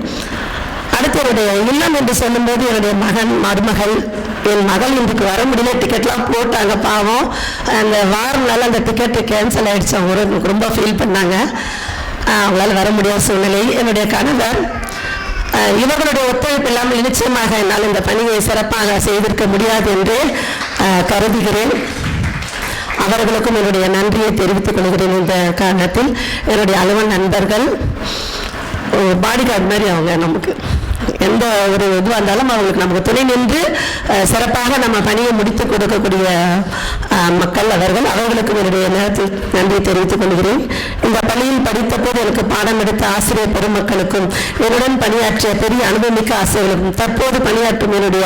அடுத்து என்னுடைய இல்லம் என்று சொல்லும்போது என்னுடைய மகன், மருமகள், என் மகள் இன்றைக்கு வர முடியல, டிக்கெட்லாம் போட்டாங்க, பாவம் அந்த வாரம்னால அந்த டிக்கெட்டு கேன்சல் ஆகிடுச்சு. அவங்க ரொம்ப ஃபீல் பண்ணாங்க, அவங்களால வர முடியாத சூழ்நிலை. என்னுடைய கணவர் இவர்களுடைய ஒத்துழைப்பு இல்லாமல் நிச்சயமாக என்னால் இந்த பணியை சிறப்பாக செய்திருக்க முடியாது என்று கருதுகிறேன். அவர்களுக்கும் என்னுடைய நன்றியை தெரிவித்துக் கொள்கிறேன். இந்த காரணத்தில் என்னுடைய அலுவல் நண்பர்கள் பாடிகார்டு மாதிரி அவங்க நமக்கு எந்த ஒரு இதுவாக இருந்தாலும் அவங்களுக்கு நமக்கு துணை நின்று சிறப்பாக நம்ம பணியை முடித்து கொடுக்கக்கூடிய மக்கள் அவர்களுக்கும் என்னுடைய நேரத்தில் நன்றியை தெரிவித்துக் கொள்கிறேன். இந்த பள்ளியில் படித்த போது எனக்கு பாடம் எடுத்த ஆசிரியர் பெருமக்களுக்கும், என்னுடன் பணியாற்றிய பெரிய அனுபவமிக்க ஆசிரியர்களுக்கும், தற்போது பணியாற்றும் என்னுடைய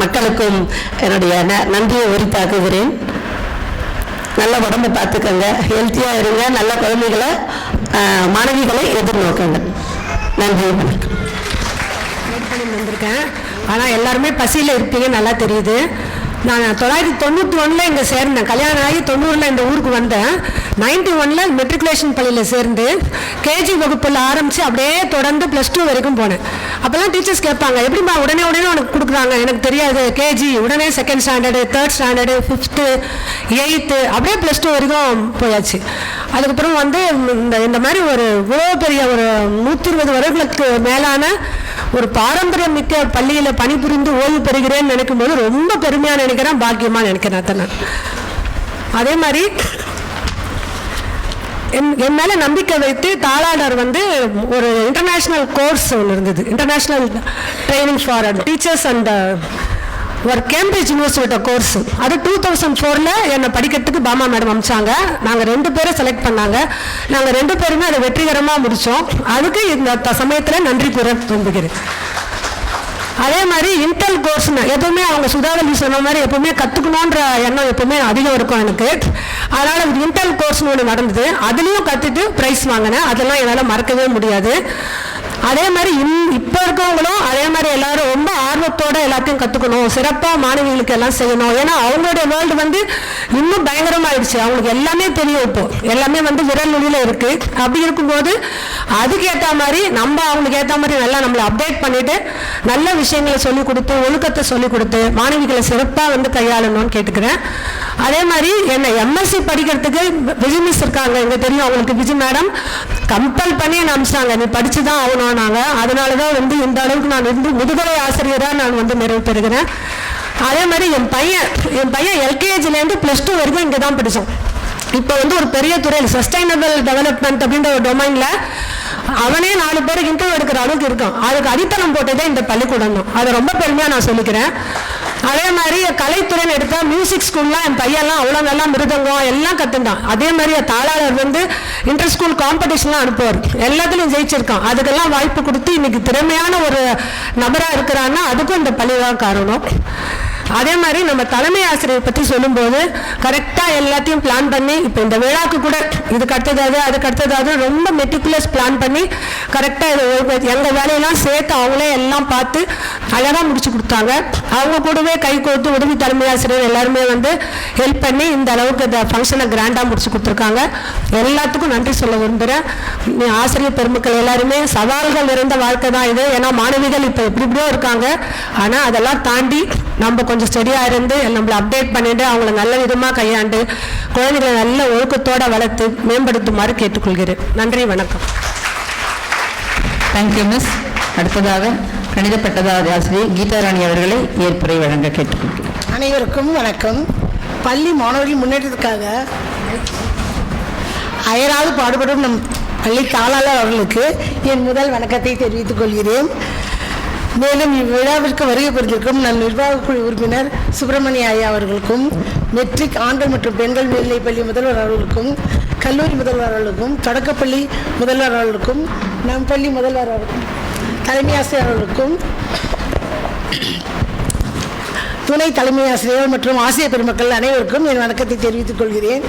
மக்களுக்கும் என்னுடைய நன்றியை உரித்தாக்குகிறேன். நல்ல உடம்பை பார்த்துக்கங்க, ஹெல்த்தியாக இருங்க, நல்ல குழந்தைகளை மாணவிகளை எதிர்நோக்குங்க. நன்றி, வணக்கம். வந்திருக்கேன், ஆனால் எல்லாருமே பசியில் இருப்பீங்க நல்லா தெரியுது. நான் 1991 இங்கே சேர்ந்தேன், கல்யாணம் ஆகி 90 இந்த ஊருக்கு வந்தேன். 91 மெட்ரிகுலேஷன் பள்ளியில் சேர்ந்து கேஜி வகுப்பில் ஆரம்பித்து அப்படியே தொடர்ந்து +2 வரைக்கும் போனேன். அப்போல்லாம் டீச்சர்ஸ் கேட்பாங்க, எப்படிமா உடனே உனக்கு கொடுக்குறாங்க, எனக்கு தெரியாது, கேஜி உடனே 2nd standard, 3rd standard, 5th, 8th அப்படியே +2 வரைக்கும் போயாச்சு. அதுக்கப்புறம் வந்து இந்த மாதிரி ஒரு இவ்வளோ பெரிய ஒரு 120 வருடங்களுக்கு மேலான ஒரு பாரம்பரியம் மிக்க பள்ளியில் பணிபுரிந்து ஓய்வு பெறுகிறேன்னு நினைக்கும் போது ரொம்ப பெருமையாக நினைக்கிறேன், பாக்கியமாக நினைக்கிறேன். நான் அதே மாதிரி என் மேலே நம்பிக்கை வைத்து தாளாளர் வந்து ஒரு இன்டர்நேஷ்னல் கோர்ஸ் ஒன்று இருந்தது, international training for teachers and ஒரு கேம்பிரிட்ஜ் யூனிவர்சிட்டி கோர்ஸ். அது 2004 என்னை படிக்கிறதுக்கு பாமா மேடம் அமிச்சாங்க. நாங்கள் 2 பேரை செலக்ட் பண்ணாங்க. நாங்கள் 2 பேருமே அதை வெற்றிகரமாக முடித்தோம். அதுக்கு இந்த சமயத்தில் நன்றி கூற விரும்புகிறேன். அதே மாதிரி இன்டெல் கோர்ஸ்னு எப்பவுமே அவங்க சுதாவலி சொன்ன மாதிரி எப்பவுமே கற்றுக்கணுன்ற எண்ணம் எப்பவுமே அதிகம் இருக்கும் எனக்கு. அதனால் இன்டெல் கோர்ஸ்னு ஒன்று நடந்தது, அதுலேயும் கற்றுட்டு ப்ரைஸ் வாங்கினேன். அதெல்லாம் என்னால் மறக்கவே முடியாது. அதே மாதிரி இப்போ இருக்கவங்களும் அதே மாதிரி எல்லாரும் ரொம்ப ஆர்வத்தோடு எல்லாத்தையும் கற்றுக்கணும், சிறப்பாக மாணவிகளுக்கு எல்லாம் செய்யணும். ஏன்னா அவங்களுடைய வேர்ல்டு வந்து இன்னும் பயங்கரமாகிடுச்சு, அவங்களுக்கு எல்லாமே தெரியும், இப்போ எல்லாமே வந்து விரல் நுனியில் இருக்குது. அப்படி இருக்கும்போது அதுக்கேற்ற மாதிரி நம்ம அவங்களுக்கு ஏற்ற மாதிரி நல்லா நம்மளை அப்டேட் பண்ணிவிட்டு நல்ல விஷயங்களை சொல்லிக் கொடுத்து ஒழுக்கத்தை சொல்லிக் கொடுத்து மாணவிகளை சிறப்பாக வந்து கையாளணும்னு கேட்டுக்கிறேன். அதே மாதிரி என்னை எம்எஸ்சி படிக்கிறதுக்கு விஜய் மிஸ் இருக்காங்க, எங்களுக்கு தெரியும், அவங்களுக்கு விஜய் மேடம் கம்பல் பண்ணி என்ன அனுப்பிச்சாங்க, நீ படித்து தான் ஆகணும். நாங்கள் அதனால தான் வந்து இந்த அளவுக்கு நான் வந்து முதுகலை ஆசிரியராக நான் வந்து நிறைவு பெறுகிறேன். அதே மாதிரி என் பையன் எல்கேஜிலேருந்து +2 வரைக்கும் இங்கே தான் படித்தோம். இப்போ வந்து ஒரு பெரிய துறையில் சஸ்டைனபிள் டெவலப்மெண்ட் அப்படின்ற ஒரு டொமைனில் அவனே 4 பேருக்கு இன்டர்வியூ எடுக்கிற அளவுக்கு இருக்கும். அதுக்கு அடித்தளம் போட்டதே இந்த பள்ளிக்கூடம் தான். அதை ரொம்ப பெருமையாக நான் சொல்லிக்கிறேன். அதே மாதிரி கலைத்துறைன்னு எடுத்தால் மியூசிக் ஸ்கூல்லாம் என் பையன்லாம் அவ்வளோ நல்லா மிருதங்கம் எல்லாம் கற்றுந்தான். அதே மாதிரி தாளாளர் வந்து இன்டர் ஸ்கூல் காம்படிஷன்லாம் அனுப்புவார், எல்லாத்துலையும் ஜெயிச்சிருக்கான். அதுக்கெல்லாம் வாய்ப்பு கொடுத்து இன்னைக்கு திறமையான ஒரு நபராக இருக்கிறான்னா அதுக்கும் இந்த பள்ளி தான் காரணம். அதே மாதிரி நம்ம தலைமை ஆசிரியர் பற்றி சொல்லும்போது கரெக்டாக எல்லாத்தையும் பிளான் பண்ணி இப்போ இந்த விழாக்கு கூட இதுக்கு அடுத்ததாவது அதுக்கு அடுத்ததாவது ரொம்ப மெட்டிகுலஸ் பிளான் பண்ணி கரெக்டாக எங்கள் வேலையெல்லாம் சேர்த்து அவங்களே எல்லாம் பார்த்து அழகாக முடிச்சு கொடுத்தாங்க. அவங்க கூடவே கை கோர்த்து உதவி தலைமை ஆசிரியர் எல்லாருமே வந்து ஹெல்ப் பண்ணி இந்த அளவுக்கு இந்த ஃபங்க்ஷனை கிராண்டாக முடிச்சு கொடுத்துருக்காங்க. எல்லாத்துக்கும் நன்றி சொல்ல விரும்புகிறேன். ஆசிரியர் பெருமக்கள் எல்லாருமே சவால்கள் நிறைந்த வாழ்க்கை தான் இது. ஏன்னா மாணவிகள் இப்போ எப்படி இப்படியோ இருக்காங்க. ஆனால் அதெல்லாம் தாண்டி நம்ம கொஞ்சம் ஸ்டடியாக இருந்து நம்மளை அப்டேட் பண்ணிட்டு அவங்கள நல்ல விதமாக கையாண்டு குழந்தைகளை நல்ல ஒழுக்கத்தோடு வளர்த்து மேம்படுத்துமாறு கேட்டுக்கொள்கிறேன். நன்றி, வணக்கம். Thank you miss. அடுத்ததாக கணித பட்டதாரி ஆசிரியர் கீதாராணி அவர்களை ஏற்புரை வழங்க கேட்டுக்கொள்கிறேன். அனைவருக்கும் வணக்கம். பள்ளி மாணவர்கள் முன்னேற்றத்துக்காக அயராது பாடுபடும் நம் பள்ளி தாளாளர் அவர்களுக்கு என் முதல் வணக்கத்தை தெரிவித்துக் கொள்கிறேன். மேலும் இவ்விழாவிற்கு வருகை புரிந்திருக்கும் நம் நிர்வாக குழு உறுப்பினர் சுப்பிரமணிய ஐயா அவர்களுக்கும், மெட்ரிக் ஆண்கள் மற்றும் பெண்கள் மேல்நிலைப்பள்ளி முதல்வர் அவர்களுக்கும், கல்லூரி முதல்வர் அவர்களுக்கும், தொடக்கப்பள்ளி முதல்வர் அவர்களுக்கும், நம் பள்ளி முதல்வர் அவர்களுக்கும், தலைமை ஆசிரியர் அவர்களுக்கும், துணை தலைமை ஆசிரியர் மற்றும் ஆசிரியர் பெருமக்கள் அனைவருக்கும் என் வணக்கத்தை தெரிவித்துக் கொள்கிறேன்.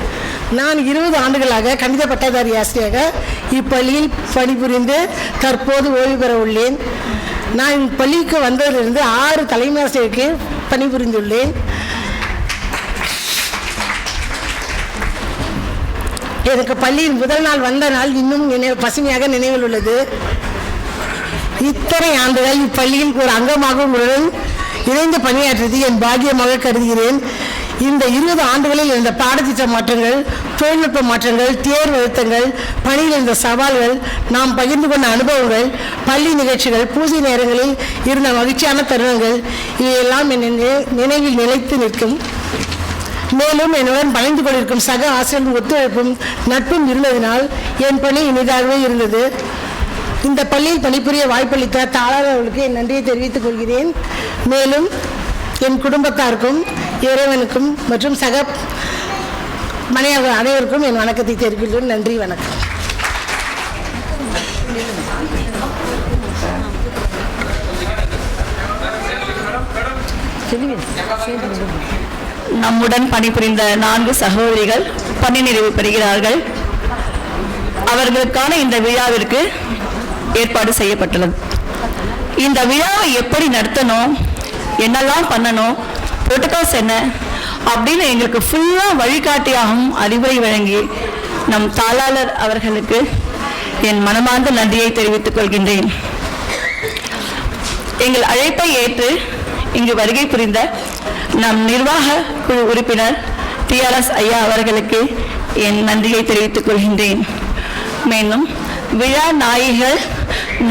நான் 20 ஆண்டுகளாக கணித பட்டதாரி ஆசிரியராக இப்பள்ளியில் பணிபுரிந்து தற்போது ஓய்வு பெற உள்ளேன். நான் பள்ளிக்கு வந்ததிலிருந்து 6 தலைமை ஆசிரியருக்கு பணிபுரிந்துள்ளேன். எனக்கு பள்ளியின் முதல் நாள் வந்த நாள் இன்னும் பசுமையாக நினைவில் உள்ளது. இத்தனை ஆண்டுகள் இப்பள்ளியில் ஒரு அங்கமாக உங்களுடன் இணைந்து பணியாற்றியது என் பாக்கியமாக கருதுகிறேன். இந்த 20 ஆண்டுகளில் இருந்த பாடத்திட்ட மாற்றங்கள், தொழில்நுட்ப மாற்றங்கள், தேர்வு அழுத்தங்கள், பணியில் இருந்த சவால்கள், நாம் பகிர்ந்து கொண்ட அனுபவங்கள், பள்ளி நிகழ்ச்சிகள், பூஜை நேரங்களில் இருந்த மகிழ்ச்சியான தருணங்கள் இவையெல்லாம் என் நினைவில் நிலைத்து நிற்கும். மேலும் என்னுடன் பணிந்து கொண்டிருக்கும் சக ஆசிரியர்கள் ஒத்துழைப்பும் நட்பும் இருந்ததினால் என் பணி இனிதாகவே இருந்தது. இந்த பள்ளியில் பணிபுரிய வாய்ப்பளித்த தாளாளர்களுக்கு என் நன்றியை தெரிவித்துக் கொள்கிறேன். மேலும் என் குடும்பத்தாருக்கும், இறைவனுக்கும் மற்றும் சக மனையாளர்கள் அனைவருக்கும் என் வணக்கத்தை தெரிவிக்கிறேன். நன்றி, வணக்கம். நம்முடன் பணிபுரிந்த 4 சகோதரிகள் பணி நிறைவு பெறுகிறார்கள். அவர்களுக்கான இந்த விழாவிற்கு ஏற்பாடு செய்யப்பட்டுள்ளது. இந்த விழாவை எப்படி நடத்தணும், என்னெல்லாம் பண்ணணும், புரோட்டோகால்ஸ் என்ன அப்படின்னு எங்களுக்கு ஃபுல்லாக வழிகாட்டியாகவும் அறிவுரை வழங்கி நம் தாளாளர் அவர்களுக்கு என் மனமார்ந்த நன்றியை தெரிவித்துக் கொள்கின்றேன். எங்கள் அழைப்பை ஏற்று இங்கு வருகை புரிந்த நம் நிர்வாக குழு உறுப்பினர் TRS ஐயா அவர்களுக்கு என் நன்றியை தெரிவித்துக் கொள்கின்றேன். மேலும் விழா நாயகிகள்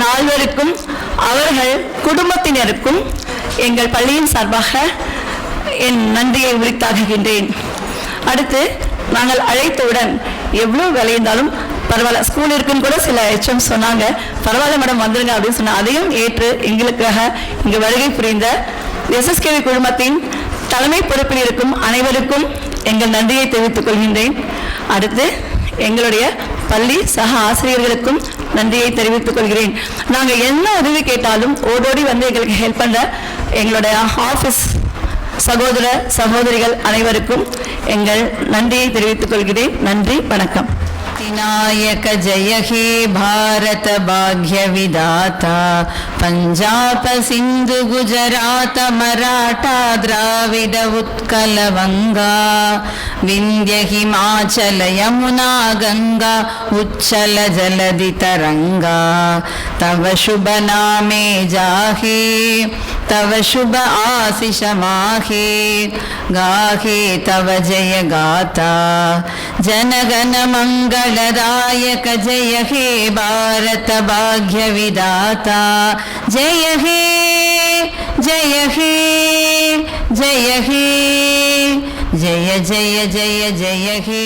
4 அவர்கள் குடும்பத்தினருக்கும் எங்கள் பள்ளியின் சார்பாக என் நன்றியை உரித்தாக்குகின்றேன். அடுத்து நாங்கள் அழைத்தவுடன் எவ்வளோ விளைந்தாலும் பரவாயில்ல, ஸ்கூல் இருக்குன்னு கூட சில HM சொன்னாங்க, பரவாயில்ல மேடம் வந்துருங்க அப்படின்னு சொன்னாங்க. அதையும் ஏற்று எங்களுக்காக இங்கு வருகை புரிந்த SSKV குழுமத்தின் தலைமை பொறுப்பில் இருக்கும் அனைவருக்கும் எங்கள் நன்றியை தெரிவித்துக் கொள்கின்றேன். அடுத்து எங்களுடைய பள்ளி சக ஆசிரியர்களுக்கும் நன்றியை தெரிவித்துக் கொள்கிறேன். நாங்கள் என்ன உதவி கேட்டாலும் ஓடோடி வந்து எங்களுக்கு ஹெல்ப் பண்ணுற எங்களுடைய ஆஃபீஸ் சகோதர சகோதரிகள் அனைவருக்கும் எங்கள் நன்றியை தெரிவித்துக் கொள்கிறேன். நன்றி, வணக்கம். विनायक जय हे भारत भाग्य विदाता पंजाब सिंधु गुजरात मराठा द्राविड उत्कल वंगा विंध्य हिमाचल यमुना गंगा उच्चल जलधि तरंगा तव शुभ नामे जाहे तव शुभ आशीष माहे गाहे तव जय गाथा जनगण मंगलदायक जय हे भारत भाग्य विदाता जय हे जय हे जय हे जय जय जय जय हे।